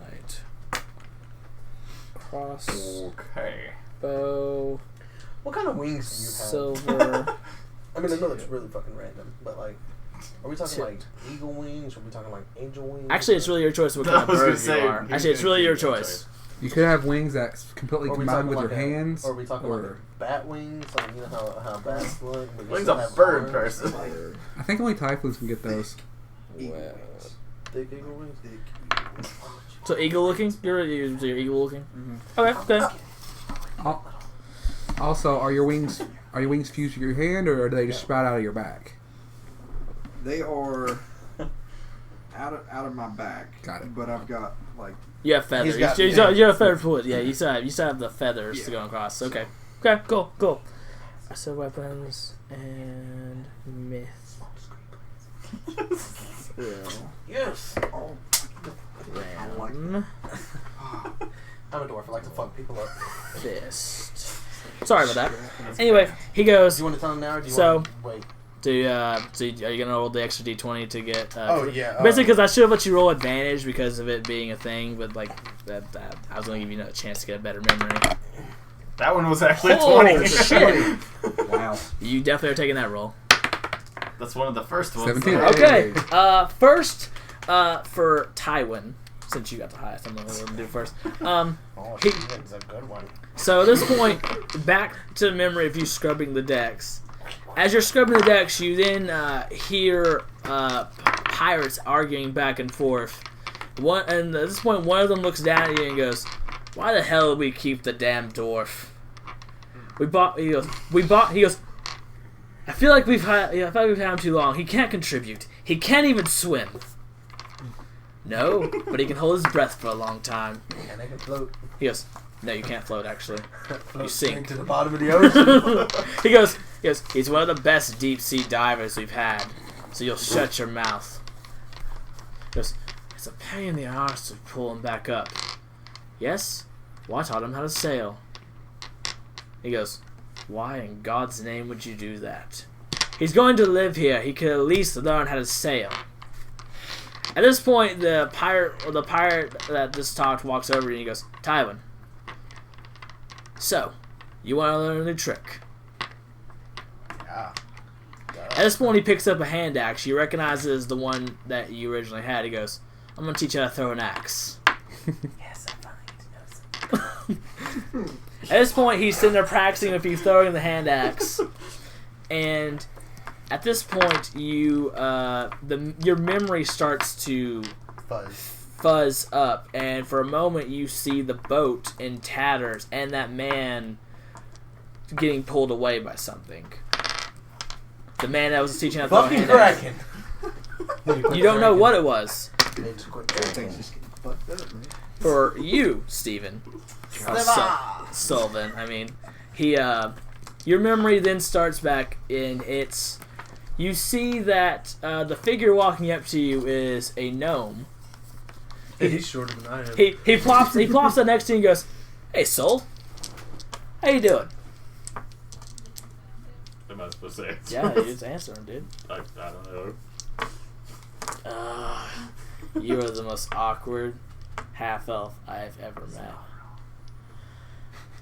Right. Crossbow, Okay. What kind of wings do you have? silver. I mean, I know that's really fucking random, but like, are we talking Tip. like eagle wings? Or are we talking like angel wings? Actually, it's really your choice what I kind of was gonna bird you say, are. he's Actually, it's gonna really your keep your choice. You could have wings that's completely Or are we combined talking with your like hands. Or are we talking or, like bat wings? Like, you know how bats look? But you Wing's still a have bird arms? person. Bird. I think only typhoons can get those. Well, Thick eagle wings? So eagle looking? You're eagle looking? Mm-hmm. Okay. Also, are your wings fused to your hand, or do they just sprout out of your back? They are out of my back. Got it. But I've got like You have feathers. He's got- You have feathered foot. Yeah, you still have the feathers to go across. Okay. Okay, cool. So weapons and myth. Yes. Ram. I'm a dwarf. I like to fuck people up. Fist. Sorry about that. Anyway, he goes. Do you want to tell him now, or do you So- want to wait? So are you gonna roll the extra d20 to get? Oh, yeah, Basically, because I should have let you roll advantage because of it being a thing, but like that I was gonna give you a chance to get a better memory. That one was actually Oh 20. shit! wow. You definitely are taking that roll. That's one of the first ones. 17. Okay. First, for Tywin, since you got the highest, I'm gonna do first. Oh, He- Steven's a good one. So at this point, back to the memory of you scrubbing the decks. As you're scrubbing the decks, you then hear pirates arguing back and forth. And at this point, one of them looks down at you and goes, "Why the hell did we keep the damn dwarf? He goes, I feel like we've had him too long. He can't contribute. He can't even swim. No, but he can hold his breath for a long time." And they can float. He goes, "No, you can't float, actually. You sink." To the bottom of the ocean. He goes, "He's one of the best deep sea divers we've had, so you'll shut your mouth." He goes, "It's a pain in the arse to pull him back up." "Yes? Well, I taught him how to sail." He goes, "Why in God's name would you do that? He's going to live here. He could at least learn how to sail." At this point, the pirate that just talked walks over and he goes, "Tywin, so, you want to learn a new trick?" Yeah. At this point, he picks up a hand axe. You recognize it as the one that you originally had. He goes, "I'm going to teach you how to throw an axe." Yes, I'm fine. At this point, he's sitting there practicing if he's throwing the hand axe. And at this point, your memory starts to fuzz up. And for a moment, you see the boat in tatters and that man getting pulled away by something. The man that was teaching how to throw a Fucking hand axe. Kraken. You don't know what it was. Need to quit Everything's drinking. just getting fucked up, man. For you, Steven. Sullivan. I mean, your memory then starts back, and you see that the figure walking up to you is a gnome. He's shorter than I am. He plops up next to you and goes, "Hey, Soul, how you doing?" Am I supposed to answer? Yeah, he's answering, dude. I don't know. You are the most awkward half-elf I've ever met.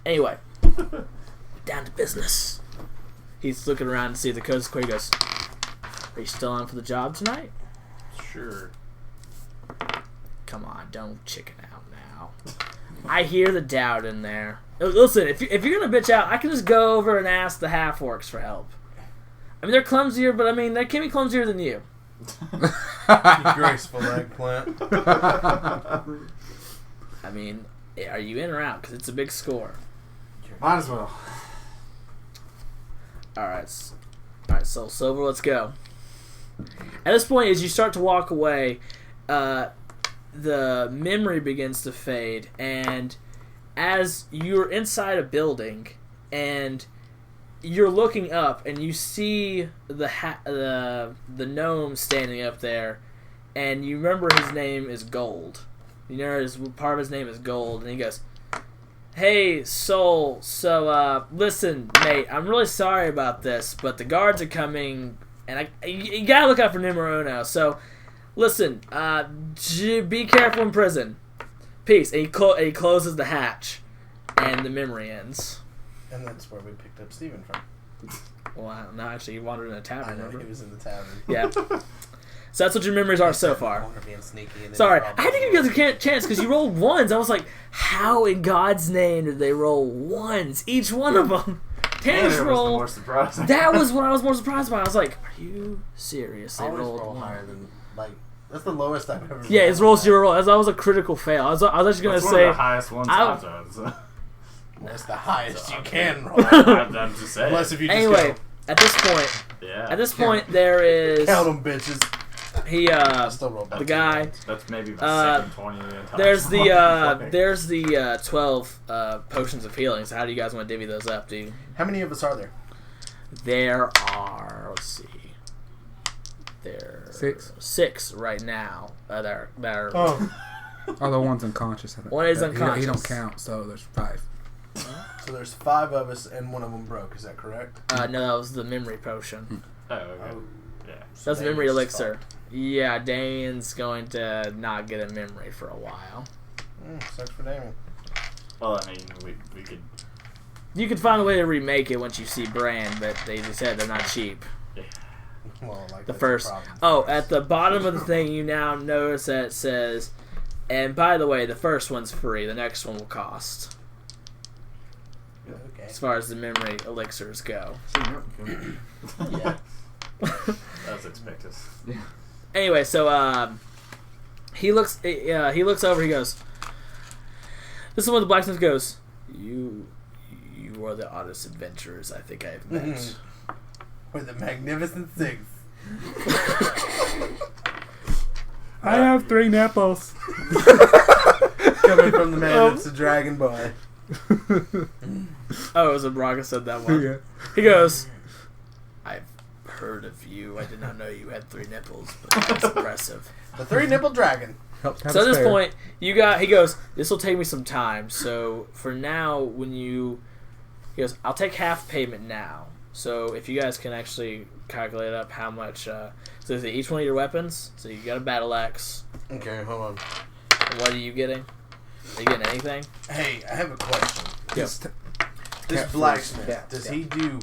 Anyway, down to business. He's looking around to see the coast square. He goes, "Are you still on for the job tonight?" Sure. Come on, don't chicken out now. I hear the doubt in there. Listen, if you're gonna bitch out, I can just go over and ask the half-orcs for help. I mean, they're clumsier, but I mean, they can be clumsier than you. You graceful eggplant. I mean, are you in or out? Because it's a big score. Might as well. Alright, so Silver, let's go. At this point, as you start to walk away, the memory begins to fade, and as you're inside a building, and you're looking up, and you see the gnome standing up there, and you remember his name is Gold. You know, part of his name is Gold, and he goes, "Hey, Soul, so, listen, mate, I'm really sorry about this, but the guards are coming, and you gotta look out for numero uno, so, listen, be careful in prison. Peace." And he closes the hatch, and the memory ends. And that's where we picked up Steven from. Well, no, actually, he wandered in a I tavern, know, remember? he was in the tavern. Yeah. So that's what your memories are so far. Corner being sneaky and then Sorry, he I had to give you guys a chance because you rolled ones. I was like, how in God's name did they roll ones? Each one of them. Tanner's Tanner was the roll. more surprising. That was what I was more surprised by. I was like, are you serious? They always rolled roll one. higher than, like, That's the lowest I've ever. Yeah, it's roll 0 roll. That was a critical fail. I was actually gonna That's one say. of the highest ones I- I've done. So. That's the highest you can roll. I'm just saying. Unless if you just Anyway, go, at this point, Yeah. there is count them bitches. he I still roll the guy. That's maybe my second 20 times. There's the 12 potions of healing. So how do you guys want to divvy those up, dude? How many of us are there? There are, let's see, there 6 right now. That are All the ones unconscious. I think. One is He unconscious. don't count, so there's 5. So there's 5 of us, and one of them broke. Is that correct? no, that was the memory potion. Oh, okay. Yeah. That's the memory Damien's elixir. Yeah, Damien's going to not get a memory for a while. Sucks for Damien. Well, I mean, we could. You could find a way to remake it once you see Brand, but they just said they're not cheap. Well, like The that's first. a problem. Oh, at the bottom of the thing, you now notice that it says, and by the way, the first one's free. The next one will cost. Okay. As far as the memory elixirs go. Yeah. That's expected. Anyway, so he looks over. He goes, "This is when the blacksmith goes. You are the oddest adventurers I think I've met." We're the Magnificent Six. I have 3 nipples. Coming from the man that's a dragon boy. Oh, it was a Braga said that one. Yeah. He goes, "I've heard of you. I did not know you had 3 nipples, but that's impressive." The 3-nipple dragon. Helps have So a at this spare. point, he goes, "This will take me some time. So for now, he goes, I'll take half payment now. So if you guys can actually calculate up how much, so is it each one of your weapons? So you got a battle axe. Okay, hold on. What are you getting? Are you getting anything? Hey, I have a question. Yep. This Cat blacksmith, Yeah, does yeah. he do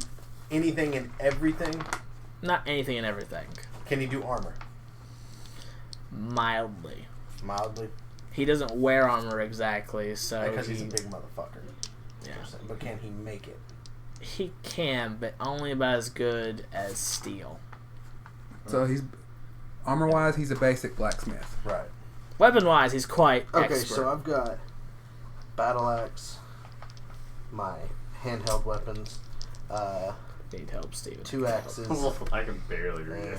anything and everything? Not anything and everything. Can he do armor? Mildly. Mildly? He doesn't wear armor exactly, so Because he's a big motherfucker. yeah. But can he make it? He can, but only about as good as steel. So he's armor-wise, he's a basic blacksmith. Right. Weapon-wise, he's quite Okay, expert. so I've got battle axe, my handheld weapons, Need help, Steven. 2 axes. I can barely read it.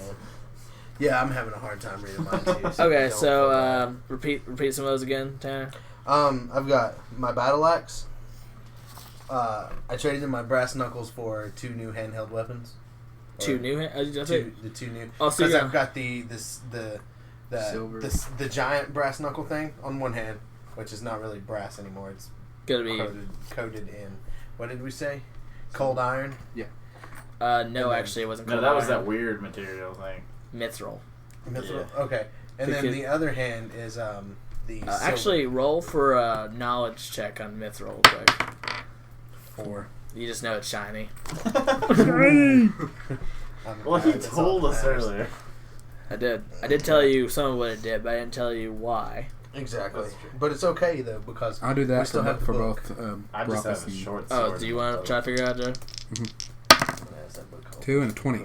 Yeah, I'm having a hard time reading mine too. Okay, don't so feel repeat some of those again, Tanner. bad. I've got my battle axe. I traded in my brass knuckles for 2 new handheld weapons. Two Or new. the 2 new. Oh, so Because you I've got the Silver. the giant brass knuckle thing on one hand, which is not really brass anymore. It's gonna be. coated in. What did we say? Cold iron. No, actually, it wasn't. No, Cold that was iron. that weird material thing. Mithril. Mithril. Okay, and then the other hand is the. silver. Actually, roll for a knowledge check on Mithril real quick. 4. You just know it's shiny. Well, he told us earlier. I did tell you some of what it did, but I didn't tell you why. Exactly, That's true. but it's okay though because I'll do we that still have the for book. both I just have Brockus a and short Oh, sword. do you want to try to figure it out, Joe? There's that book called 2 and a 20.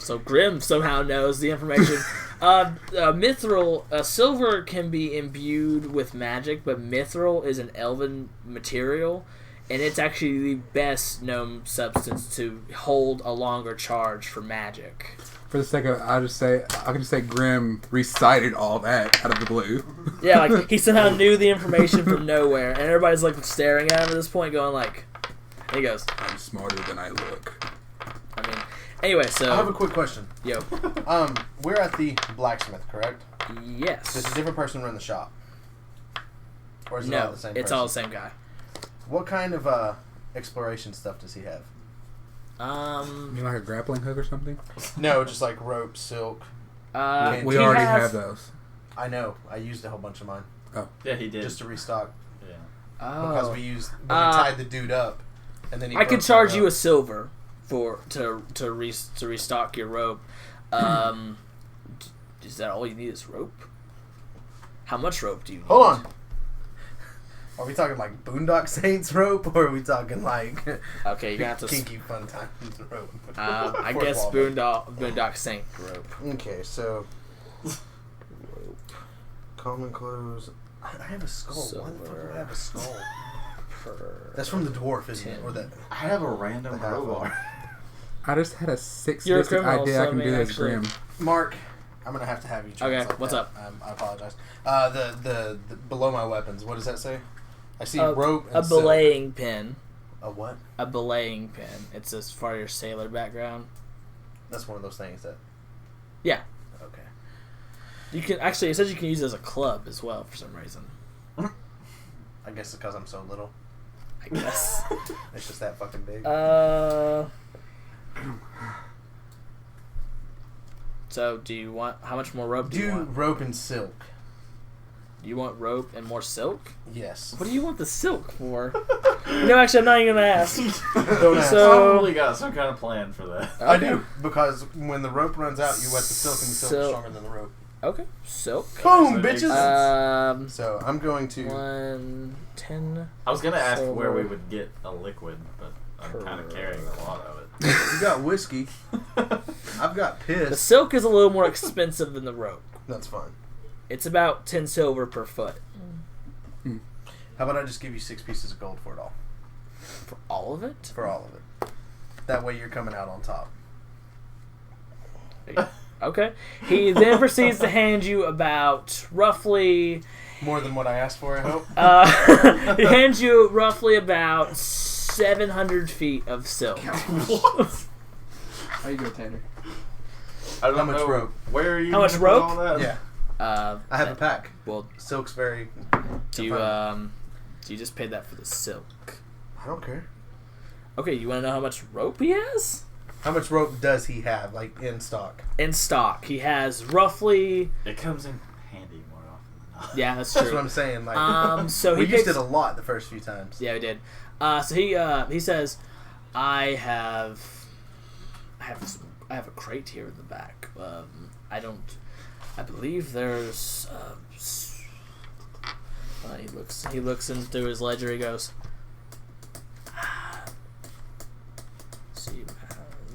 So Grim somehow knows the information. Mithril, silver can be imbued with magic, but Mithril is an elven material, and it's actually the best known substance to hold a longer charge for magic. For the sake of it, I can just say Grim recited all that out of the blue. Yeah, like he somehow knew the information from nowhere, and everybody's like staring at him at this point, going like, and he goes, I'm smarter than I look. I mean, anyway, so I have a quick question. yo, We're at the blacksmith, correct? yes, Does a different person run the shop? Or is it all no, the same it's person? all the same guy. What kind of exploration stuff does he have? You mean like a grappling hook or something? No, just like rope, silk. We he already has- have those. I know. I used a whole bunch of mine Yeah, he did. just to restock Yeah. because Oh, we tied the dude up, and then he I could broke charge my you a rope. silver to restock your rope. Is that all you need is rope? How much rope do you need? Hold on. Are we talking like Boondock Saints rope, or are we talking like Okay, you're gonna have to. Kinky Fun Times rope? I Fourth guess wall. Boondock Saint rope. Okay, so Common clothes. I have a skull. Why the fuck do I have a skull? That's from the dwarf, isn't it? Or that. I have a random The half crowbar. I just had a 6 You're a distant criminal, idea so I can I mean, do this actually- grim. Mark, I'm gonna have to have you. Okay, what's up? I apologize. The below my weapons. What does that say? I see rope. And a silk. belaying pin. A what? A belaying pin. It's as far as your sailor background. That's one of those things that. Yeah. Okay. You can actually. It says you can use it as a club as well for some reason. I guess it's because I'm so little. I guess. It's just that fucking big. So do you want how much more rope do you want? Rope and silk. Do you want rope and more silk? Yes. What do you want the silk for? No, actually, I'm not even gonna ask. Don't ask. So- Probably got some kind of plan for that. I do, because when the rope runs out, you wet the silk, and the silk is stronger than the rope. Okay, silk. Boom, So it makes bitches! sense. So I'm going to. 110. I was gonna ask So- where we would get a liquid, but I'm kind of carrying a lot of it. You got whiskey. I've got The piss. silk is a little more expensive than the rope. That's fine. It's about 10 silver per foot. How about I just give you 6 pieces of gold for it all? For all of it? For all of it. That way you're coming out on top. Okay. He then proceeds to hand you about roughly... More than what I asked for, I hope. he hands you roughly about 700 feet of silk. How you go, Tanner? I don't How much know. rope? Where are you? How much gonna put rope? all that? Yeah. I have a pack. Well, Silk's very. do you just pay that for the silk? I don't care. Okay, you want to know how much rope he has? How much rope does he have, like, in stock? In stock, he has roughly... It comes in handy more often than not. Yeah, that's That's what true. I'm saying. Like, So we he used picks- it a lot the first few times. Yeah, we did. So he says, I have a crate here in the back. I believe there's. He looks into his ledger. He goes, see,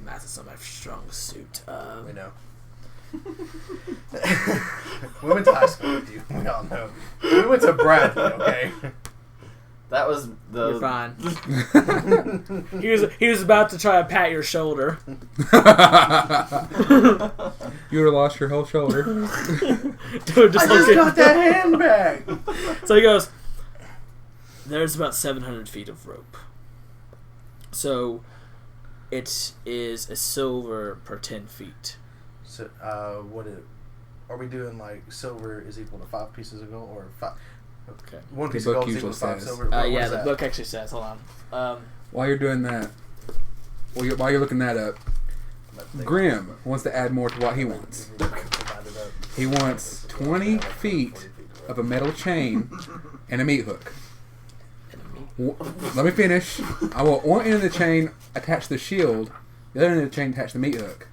math is not my strong suit. We know. We went to high school with you. We all know. We went to Bradley, okay? That was the. You're fine. He was about to try to pat your shoulder. You would have lost your whole shoulder. Dude, I just got that handbag! So he goes, there's about 700 feet of rope. So it is a silver per 10 feet. So, are we doing, like, silver is equal to 5 pieces of gold, or 5? Okay. 1 piece The of book gold is equal to usually 5 says. silver? What Yeah, is the that? book actually says, hold on. While you're doing that, while you're looking that up, Grim wants to add more to what he wants. He wants 20 feet of a metal chain and a meat hook. Let me finish. I want one end of the chain attached to the shield, the other end of the chain attached to the meat hook.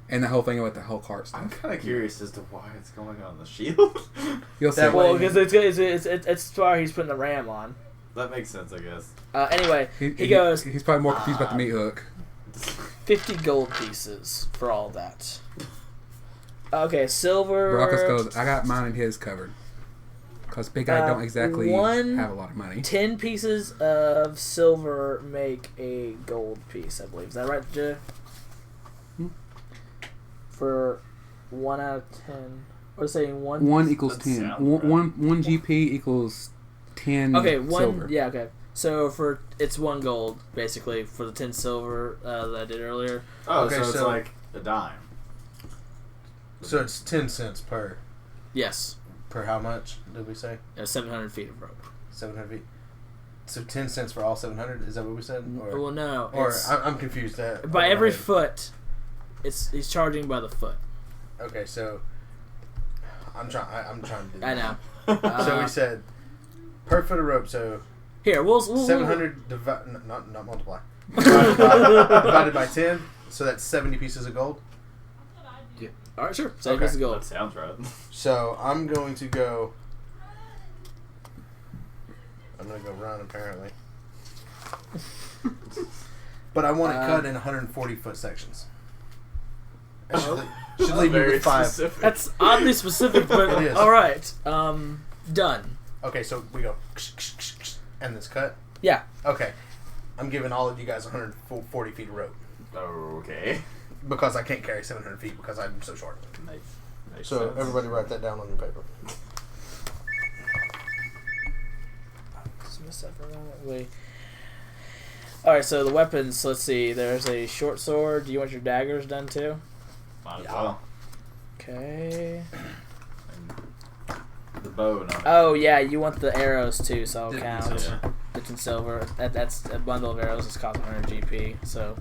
And the whole thing with the whole cart I'm stuff. kind of curious as to why it's going on the shield. You'll see. That Well, way- because it's where he's putting the ram on. That makes sense, I guess. Anyway, he goes, He's probably more confused about the meat hook. 50 gold pieces for all that. Okay, silver. Baracus goes, I got mine and his covered. Because Big Guy don't exactly have a lot of money. 10 pieces of silver make a gold piece, I believe. Is that right, Jay? For 1 out of 10. What is saying? 1? 1 equals That 10. sounds One GP equals 10 Okay, 1. silver. Yeah, okay. So it's 1 gold, basically, for the 10 silver that I did earlier. Oh, Okay, so it's so- like a dime. So it's 10 cents per. Yes. Per how much, did we say? 700 feet of rope. 700 feet. So 10 cents for all 700? Is that what we said? Or, Well, no. or It's, I'm confused. by every foot, he's charging by the foot. Okay, so I'm trying to do I that. know. So we said per foot of rope. So Here, we'll 700 not multiply. divided by 10. So that's 70 pieces of gold. All right, sure. 7 Okay. pieces of gold. That sounds right. So I'm going to go. I'm going to go run apparently. But I want it cut in 140 foot sections. Actually, Should leave you Very with 5. specific. That's oddly specific, but It is. all right. Done. Okay, so we go and this cut. Yeah. Okay, I'm giving all of you guys 140 feet of rope Okay. because I can't carry 700 feet because I'm so short. Makes So sense. everybody write that down on your paper. Alright, so the weapons, let's see. There's a short sword. Do you want your daggers done too? Might as Yeah. well. Okay. And the bow and all that. Oh, yeah, you want the arrows too, so I'll Yeah, count. Yeah. It's in silver. That's a bundle of arrows. It's cost 100 GP. So,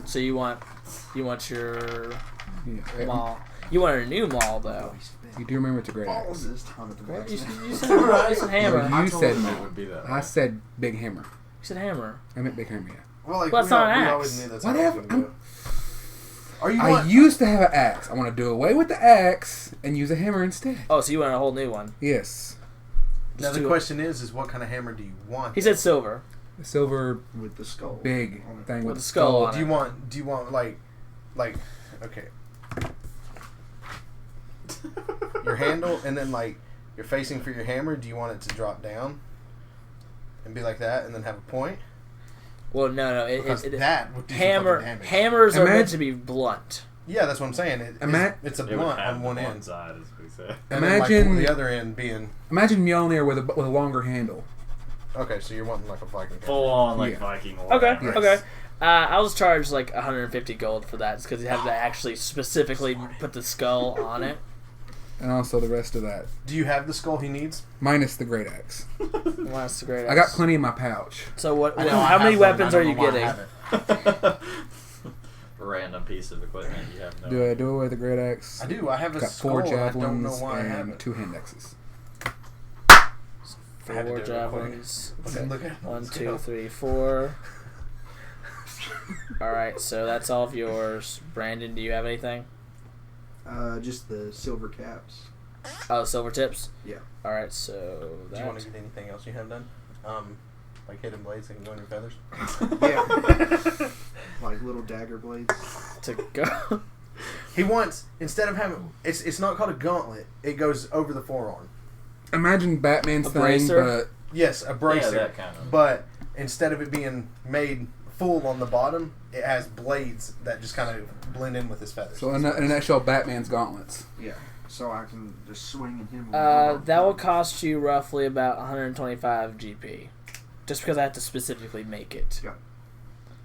so you want your Yeah. maul. You want a new maul though. You do remember it's a great All axe. this time at the What? back. You said hammer. You said It would be that. I said big hammer. You said hammer. I meant big hammer. Yeah. Well, like Well, that's not an we axe. always knew that's Whatever. how it was gonna go. Are you I want? used to have an axe. I want to do away with the axe and use a hammer instead. Oh, so you want a whole new one? Yes. Now Just the do it. question is what kind of hammer do you want? He said silver. The silver With the skull. big on it. thing With with the the skull skull. on Do you want like okay, your handle and then like you're facing for your hammer? Do you want it to drop down and be like that and then have a point? Well, no. Because that would do some Hammer. fucking damage. Hammers are meant Imagine- to be blunt. Yeah, that's what I'm saying. It's a It would blunt have on the one end. side, as we said. And then, Imagine- like, the other end being Imagine Mjolnir with a longer handle. okay. So you're wanting like a Viking. hammer. Full on, like, Yeah. Viking war. Okay. Yes. Okay. I'll just charge like 150 gold for that, because you have to actually specifically put the skull on it. And also the rest of that. Do you have the skull he needs? Minus the great axe. Well, that's the great. I got plenty in my pouch. So what? I know, I How many have one, weapons I are don't you know why I getting? haven't. Random piece of equipment you have no. Do I do away with the great axe? I do. I have a Got skull. 4 and I don't know javelins why I and haven't. 2 hand axes. I had to do Four it real quick. javelins. Okay. Look at it. 1, Let's 2, go. 3, 4. All right, so that's all of yours. Brandon, do you have anything? Just the silver caps. Oh, silver tips. Yeah. All right, so Do you want that. to get anything else you have done? Like hidden blades that can go in your feathers? Yeah. Like little dagger blades. To go. He wants, instead of having, it's not called a gauntlet. It goes over the forearm. Imagine Batman's A thing, bracer? Yes, a bracer. Yeah, that kind of. But instead of it being made full on the bottom, it has blades that just kind of blend in with his feathers. but so in a nutshell, Batman's gauntlets. Yeah. So I can just swing at him. That will cost you roughly about 125 GP, just because I have to specifically make it. Yeah.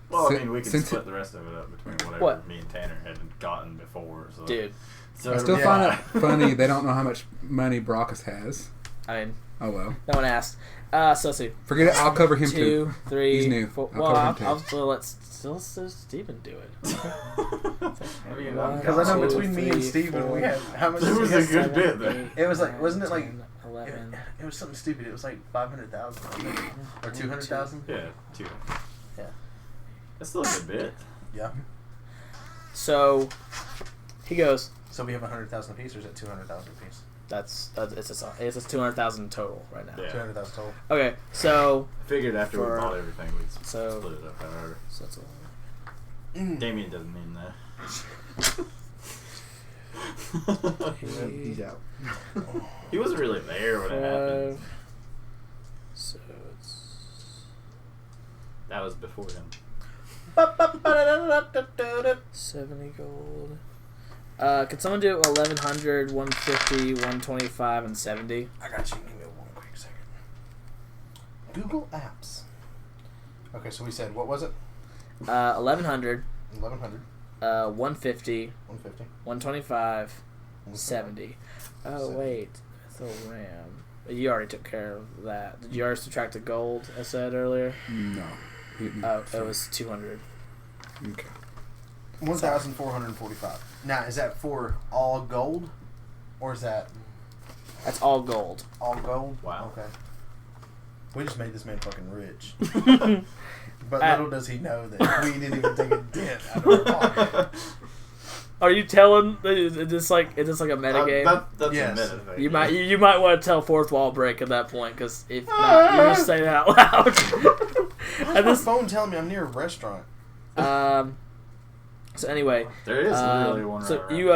Well, I Si- mean, we can since split the rest of it up between whatever What? me and Tanner had gotten before. So. Dude, So I still Yeah. find it funny they don't know how much money Brockus has. I mean, Oh well. no one asked. So let's see. Forget it, I'll cover him 2, too. 3, He's new. 4. I'll Well, cover him I'll too. still let Stephen do it. I mean, One, Because I know 2, between me and 3, Steven, we 4, had, how much There did was we a have? good bit there. It was like, wasn't it like, 11. it was something stupid. It was like 500,000 or 200,000. Yeah, 2. Yeah. That's still a good bit. Yeah. So he goes. So we have 100,000 apiece, or is it 200,000 apiece? It's 200,000 total right now. Yeah. 200,000 total. Okay, so I figured after For- we bought everything, we'd so- split it up however. that's Damien doesn't mean that. He's out. He wasn't really there when it happened. 5. So it's That was before him. 70 gold. Can someone do 1100, 150, 125, and 70? I got you. Give me one quick second. Google Apps. Okay, so we said, what was it? 1100, 1100, 150, 150, 125, 70. Oh 70. wait, Mytho RAM. You already took care of that. Did you already subtract the gold I said earlier? No. Oh, it was 200. Okay. 1,445. Now, is that for all gold? Or is that That's all gold. all gold? Wow. Okay. We just made this man fucking rich. But little does he know that we didn't even take a dent out of our pocket. Are you telling? Is this like a metagame? That's Yes. a meta thing. You might want to tell fourth wall break at that point, because if not, you're just saying it out loud. Where's And my this, phone telling me I'm near a restaurant? So anyway, There is literally one right so around. you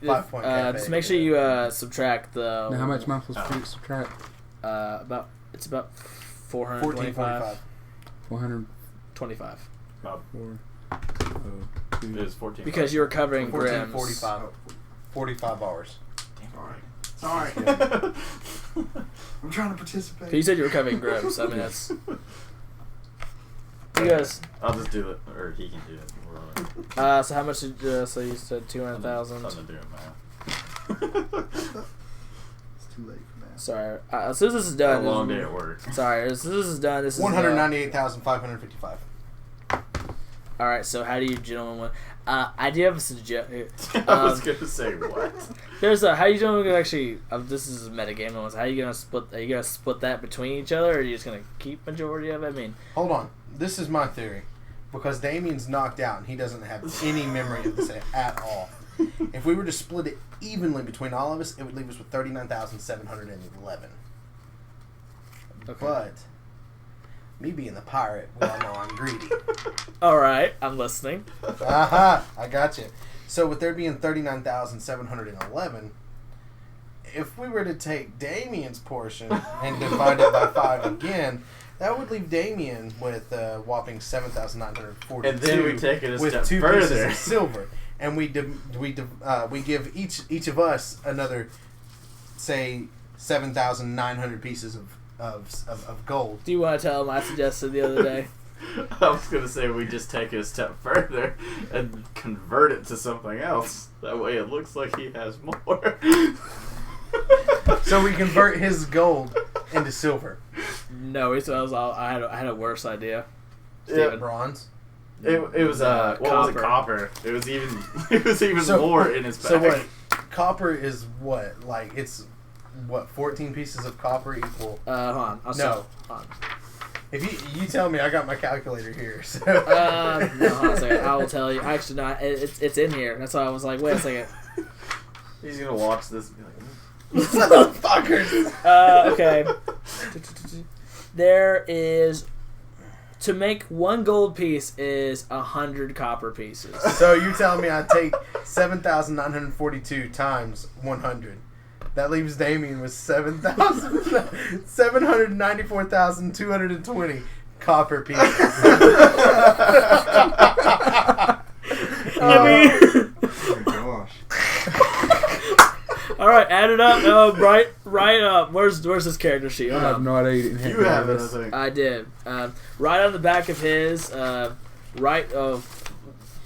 5 point cafe. just make sure you subtract the Now, how much am I supposed to subtract? about 425. 14.25. 425. About, 2. it is 14. Because you're covering Grimm's. 14.45. 45 hours. Sorry. I'm trying to participate. You said you were covering Grimm's. I mean, that's. You guys. I'll just do it, or he can do it. So how much did so you said 200,000? I'm doing math. It's too late for that. Sorry. As soon as this is done. A long day at work. Sorry. As soon as this is done, this is 198,555. all right. So how do you gentlemen want? I do have a suggestion. I was gonna say what? There's a how you gentlemen gonna actually. This is a metagame. How are you gonna split? Are you gonna split that between each other, or are you just gonna keep majority of it? I mean, Hold on. This is my theory. Because Damien's knocked out and he doesn't have any memory of this at all. If we were to split it evenly between all of us, it would leave us with 39,711. okay. But me being the pirate, we all know I'm greedy. All right. I'm listening. Aha! I got you. So with there being 39,711, if we were to take Damien's portion and divide it by 5 again, that would leave Damien with a whopping 7,942. And then we take it a with step 2 pieces further. of silver, and we give each of us another, say, 7,900 pieces of gold. Do you want to tell him I suggested the other day? I was gonna say we just take it a step further and convert it to something else. That way it looks like he has more. So we convert his gold into silver. No, I had a worse idea. Yeah. Steven. Bronze. It was what was it? Copper. It was even So- more in his bag. So what? Copper is what? Like it's what? 14 pieces of copper equal. Hold on. No. Hold on. If you tell me, I got my calculator here. So. No, hold on a second. I will tell you. Actually, no, it's in here. That's why I was like, wait a second. He's gonna watch this and be like, Motherfuckers. Okay. There is to make one gold piece is 100 copper pieces. So you telling me I take 7,942 times 100? That leaves Damien with 794,220 copper pieces. I mean, Oh my gosh. all right, add it up. Right up. Where's this character sheet? I Hold have on. no idea you didn't hit you me have with it, I this. think. I did. Right on the back of his. Right of.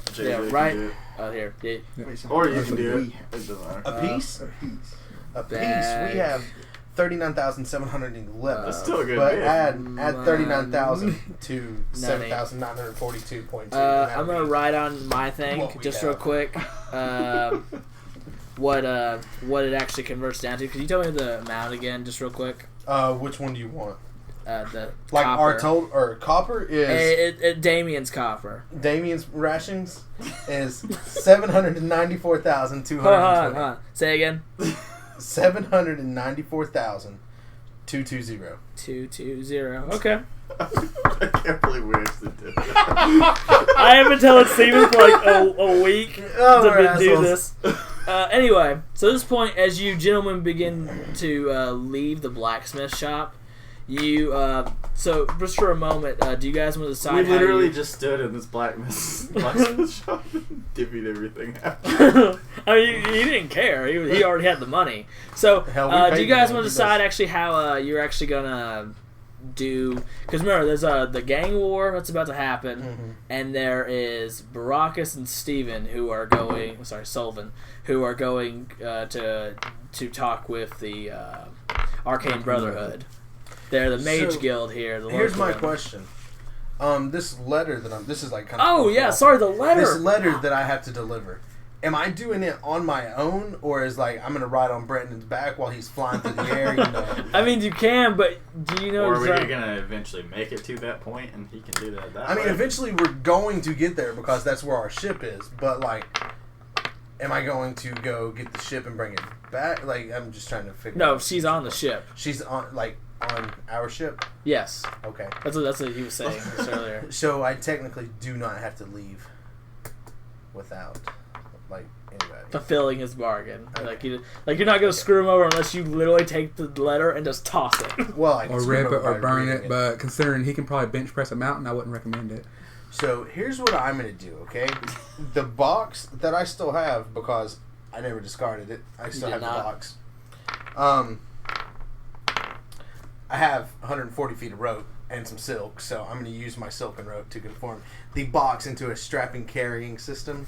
JJ Yeah, can right. do it. Here. Yeah. Wait, so Or how you much can do do it. we It doesn't matter. A piece? A piece. A piece. Bag. We have 39,711. That's still a good But bid. add 39,000 to 7,942.2. I'm gonna write on my thing What we just have. real quick. What it actually converts down to? Could you tell me the amount again, just real quick? Which one do you want? The Like copper. our total, or copper is Damien's copper. Damien's rations is Hold 794,220. on, hold on. Say again. 794,220. 220. Okay. I can't believe we actually did that. I have been telling Steven for like a week Oh, to we're do assholes. this. Anyway, so at this point, as you gentlemen begin to leave the blacksmith shop, you so just for a moment, do you guys want to decide? We literally how just stood in this blacksmith shop and divvied everything out. I mean, he didn't care. He already had the money. So, Hell, we do paid you guys him. want to He decide does. actually how you're actually gonna do? Because remember, there's the gang war that's about to happen, Mm-hmm. and there is Baracus and Steven who are going. Sorry, Sullivan, who are going to talk with the Arcane Brotherhood. They're the Mage So, Guild here. The Here's local my one. question. This letter that this is like kind of. Oh yeah, sorry, the letter. This letter that I have to deliver. Am I doing it on my own, or is like I'm gonna ride on Brandon's back while he's flying through the air? You know, I mean, you can, but do you know? Or are we exactly- gonna eventually make it to that point and he can do that I mean, way? eventually we're going to get there because that's where our ship is. But like, am I going to go get the ship and bring it back? Like, I'm just trying to figure. No, out. she's on the ship. She's on our ship. Yes, Okay, that's what he was saying just earlier. so I technically do not have to leave. without like anybody. fulfilling his bargain. Like you're not gonna screw him over unless you literally take the letter and just toss it. Well, I can Or screw rip him it over or by burn reading it, but considering he can probably bench press a mountain, I wouldn't recommend it. So here's what I'm gonna do. Okay, the box that I still have because I never discarded it. I still have the box. I have 140 feet of rope and some silk, so I'm going to use my silken rope to conform the box into a strapping carrying system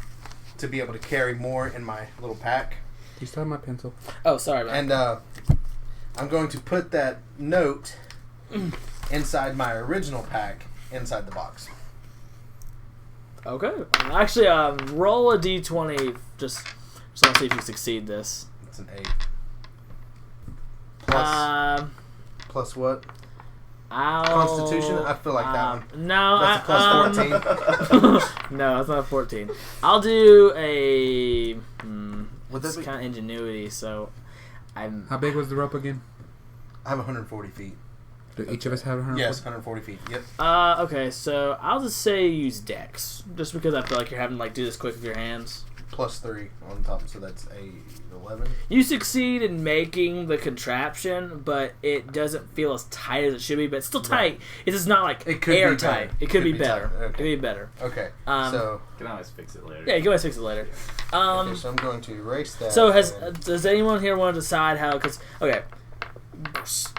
to be able to carry more in my little pack. You still have my pencil? Oh, sorry, man. And I'm going to put that note inside my original pack inside the box. Okay. Actually, roll a d20 just want to see if you succeed this. It's an 8. Plus what? Constitution? I feel like that one. No, That's a plus 14. No, that's not 14. I'll do a. Would that It's be- kind of ingenuity, so I'm. How big was the rope again? I have 140 feet. Do each of us have 100? Yes, 140 feet. Yep. Okay, so I'll just say use Dex, just because I feel like you're having to do this quick with your hands. Plus 3 on top, so that's a 11. You succeed in making the contraption, but it doesn't feel as tight as it should be. But it's still tight. Right. It's just not like It could be airtight. better. It could be better. tighter. It could be better. Okay. You So can always fix it later. Yeah, you can always fix it later. okay, so I'm going to erase that. So and- does anyone here want to decide how? Because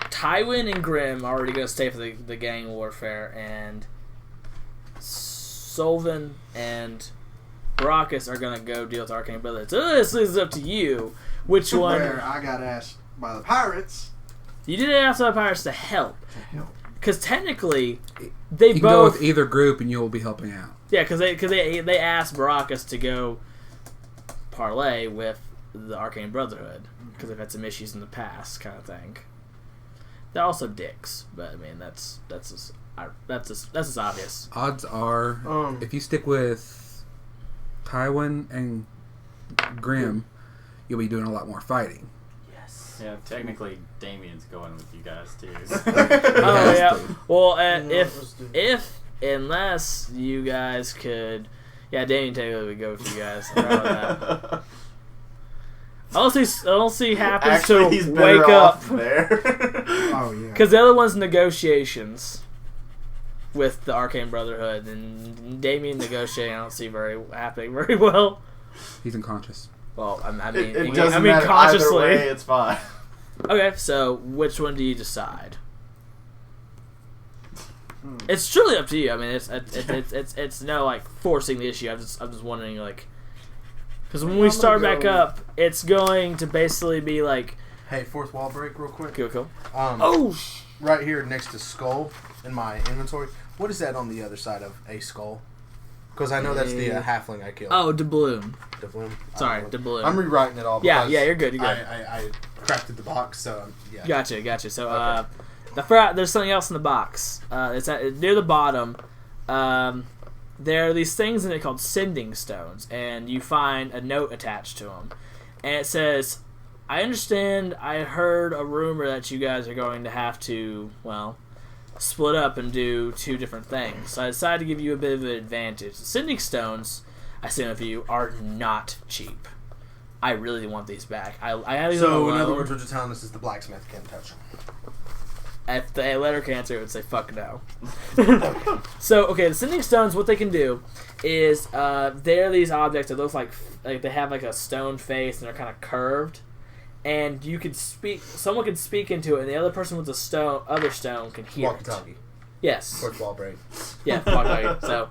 Tywin and Grimm are already going to stay for the gang warfare, and Solvin and Baracus are going to go deal with Arcane Brothers. So this is up to you. Which one? Where I got asked by the pirates. You didn't ask the pirates to help. Because technically, You they can go both with either group and you'll be helping out. yeah, because they asked Baracus to go parlay with the Arcane Brotherhood because they've had some issues in the past, kind of thing. They're also dicks, but I mean that's just obvious. Odds are, if you stick with Tywin and Grimm, you'll be doing a lot more fighting. Yes. Yeah, technically Damien's going with you guys too. Oh yeah. to. Well, let's do that. unless you guys could, yeah, Damien technically would go with you guys. I'm proud of that. I don't see happens Actually, he's to better wake off up there. Oh yeah. because the other one's negotiations with the Arcane Brotherhood, and Damien negotiating. I don't see happening very well. He's unconscious. Well, I mean, It doesn't matter consciously. either way. It's fine. Okay, so which one do you decide? It's truly up to you. I mean, it's no like forcing the issue. I'm just wondering like, because when we start back up, it's going to basically be like, Hey, fourth wall break, real quick. cool. Oh, right here next to skull in my inventory. What is that on the other side of a skull? Because I know that's the halfling I killed. Oh, doubloon. Doubloon. Sorry, doubloon. I'm rewriting it all. Yeah, because you're good. You're good. I crafted the box, so yeah. Gotcha. So, Okay. there's something else in the box. It's near the bottom. There are these things in it called sending stones, and you find a note attached to them, and it says, "I understand. I heard a rumor that you guys are going to have to, well, split up and do two different things. So I decided to give you a bit of an advantage. The sending stones, I say with you, are not cheap. I really want these back. I had these on So, a in other loan. words, what you're telling us is the blacksmith can't touch them. If the letter cancer, it would say fuck no. So, okay, the sending stones, what they can do is they're these objects that look like they have like a stone face and they're kind of curved. And you could speak, someone can speak into it, and the other person with the other stone can hear it. Walkie-talkie. Yes. Fourth wall break. Yeah, walkie-talkie. So,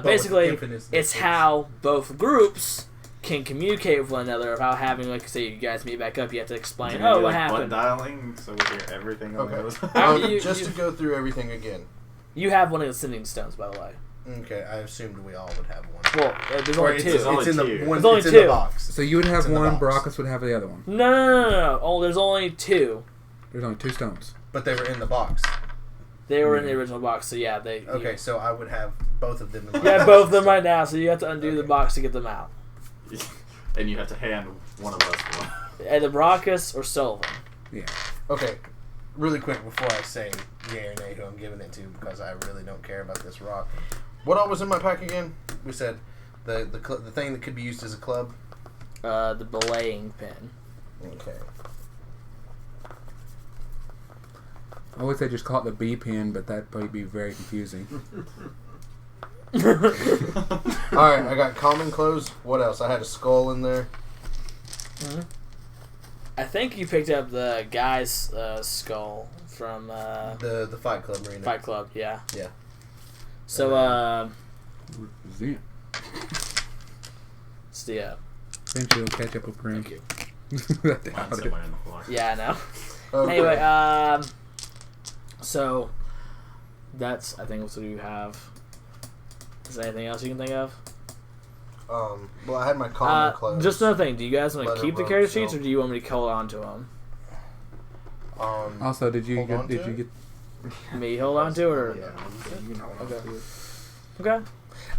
basically, it's how both groups can communicate with one another about having, like, say, you guys meet back up, you have to explain, Can we do, what like, happened? butt dialing so we hear everything on Okay. those. Just to go through everything again. You have one of the sending stones, by the way. Okay, I assumed we all would have one. Well, there's Or only it's, two. only it's in the two. one. There's only It's in two. the box. So you would have It's in the one, box. Baracus would have the other one. No. Oh, there's only two. There's only two stones. But they were in the box. They were in the original box, so yeah, they. Okay, so I would have both of them in my You have box. both of them right now, so you have to undo the Okay. box to get them out. And you have to hand one of us one. Either Brockus or Sullivan. Yeah. Okay, really quick before I say yay or nay who I'm giving it to, because I really don't care about this rock. What all was in my pack again? We said The thing that could be used as a club. The belaying pin. Okay. I would say just call it the B pin, but that'd probably be very confusing. Alright, I got common clothes. What else? I had a skull in there. Mm-hmm. I think you picked up the guy's skull from The Fight Club arena. Fight Club, yeah. Yeah. So, Zen. it's the, Thank you. Catch up with Grim. thank you. Find someone in the floor. Yeah, I know. Okay. Anyway, so, that's, I think, what do you have? Is there anything else you can think of? Well, I had my common clothes. Just another thing. Do you guys want to Leather keep the rope, character sheets, so- or do you want me to hold on to them? Also, did you Hold on get? Did to you it? get? Me hold on to it, or Okay. okay?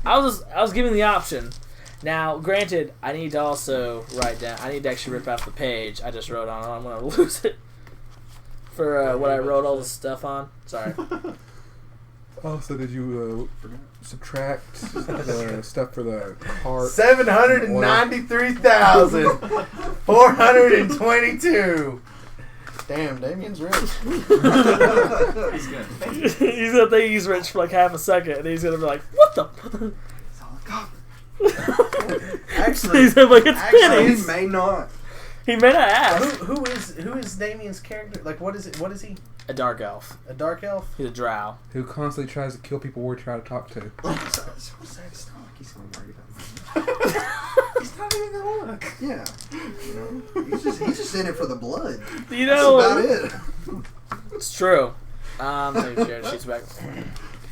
I was given the option. Now, granted, I need to also write down. I need to actually rip out the page I just wrote on. I'm gonna lose it for what I wrote all the stuff on. Sorry. Also, did you subtract the stuff for the cart? 793,422. Damn, Damien's rich. He's gonna think He's gonna think he's rich for like half a second, and he's gonna be like, "What the?" Actually, He's gonna be like, "It's Actually, pennies." he may not. He may not ask. who is Damien's character? Like, what is it? What is he? A dark elf. A dark elf? He's a drow. Who constantly tries to kill people we're trying to talk to? It's not like he's gonna worry about he's not even gonna look. Yeah. You know, he's just in it for the blood. You That's know, about it. it's true. Take the character sheets back.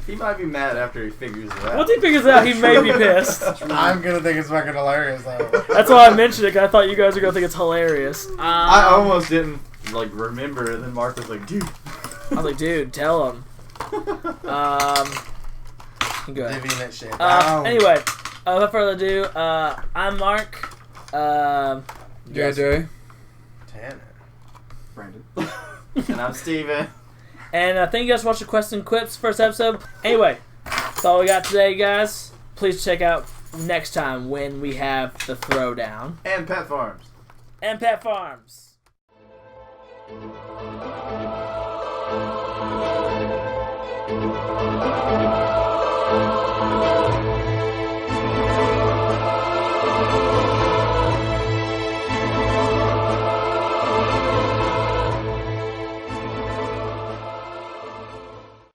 He might be mad after he figures it out. Once he figures it out, he may be pissed. I'm gonna think it's fucking hilarious though. That's why I mentioned it, 'cause I thought you guys were gonna think it's hilarious. I almost didn't like remember, and then Mark was like, "Dude." I was like, dude, tell him. Go ahead. Divvying that shit down. Anyway, without further ado, I'm Mark. JJ. Tanner. Brandon. And I'm Steven. And thank you guys for watching Quest and Quips first episode. Anyway, that's all we got today, guys. Please check out next time when we have the throwdown. And Pet Farms. And Pet Farms. Thank you.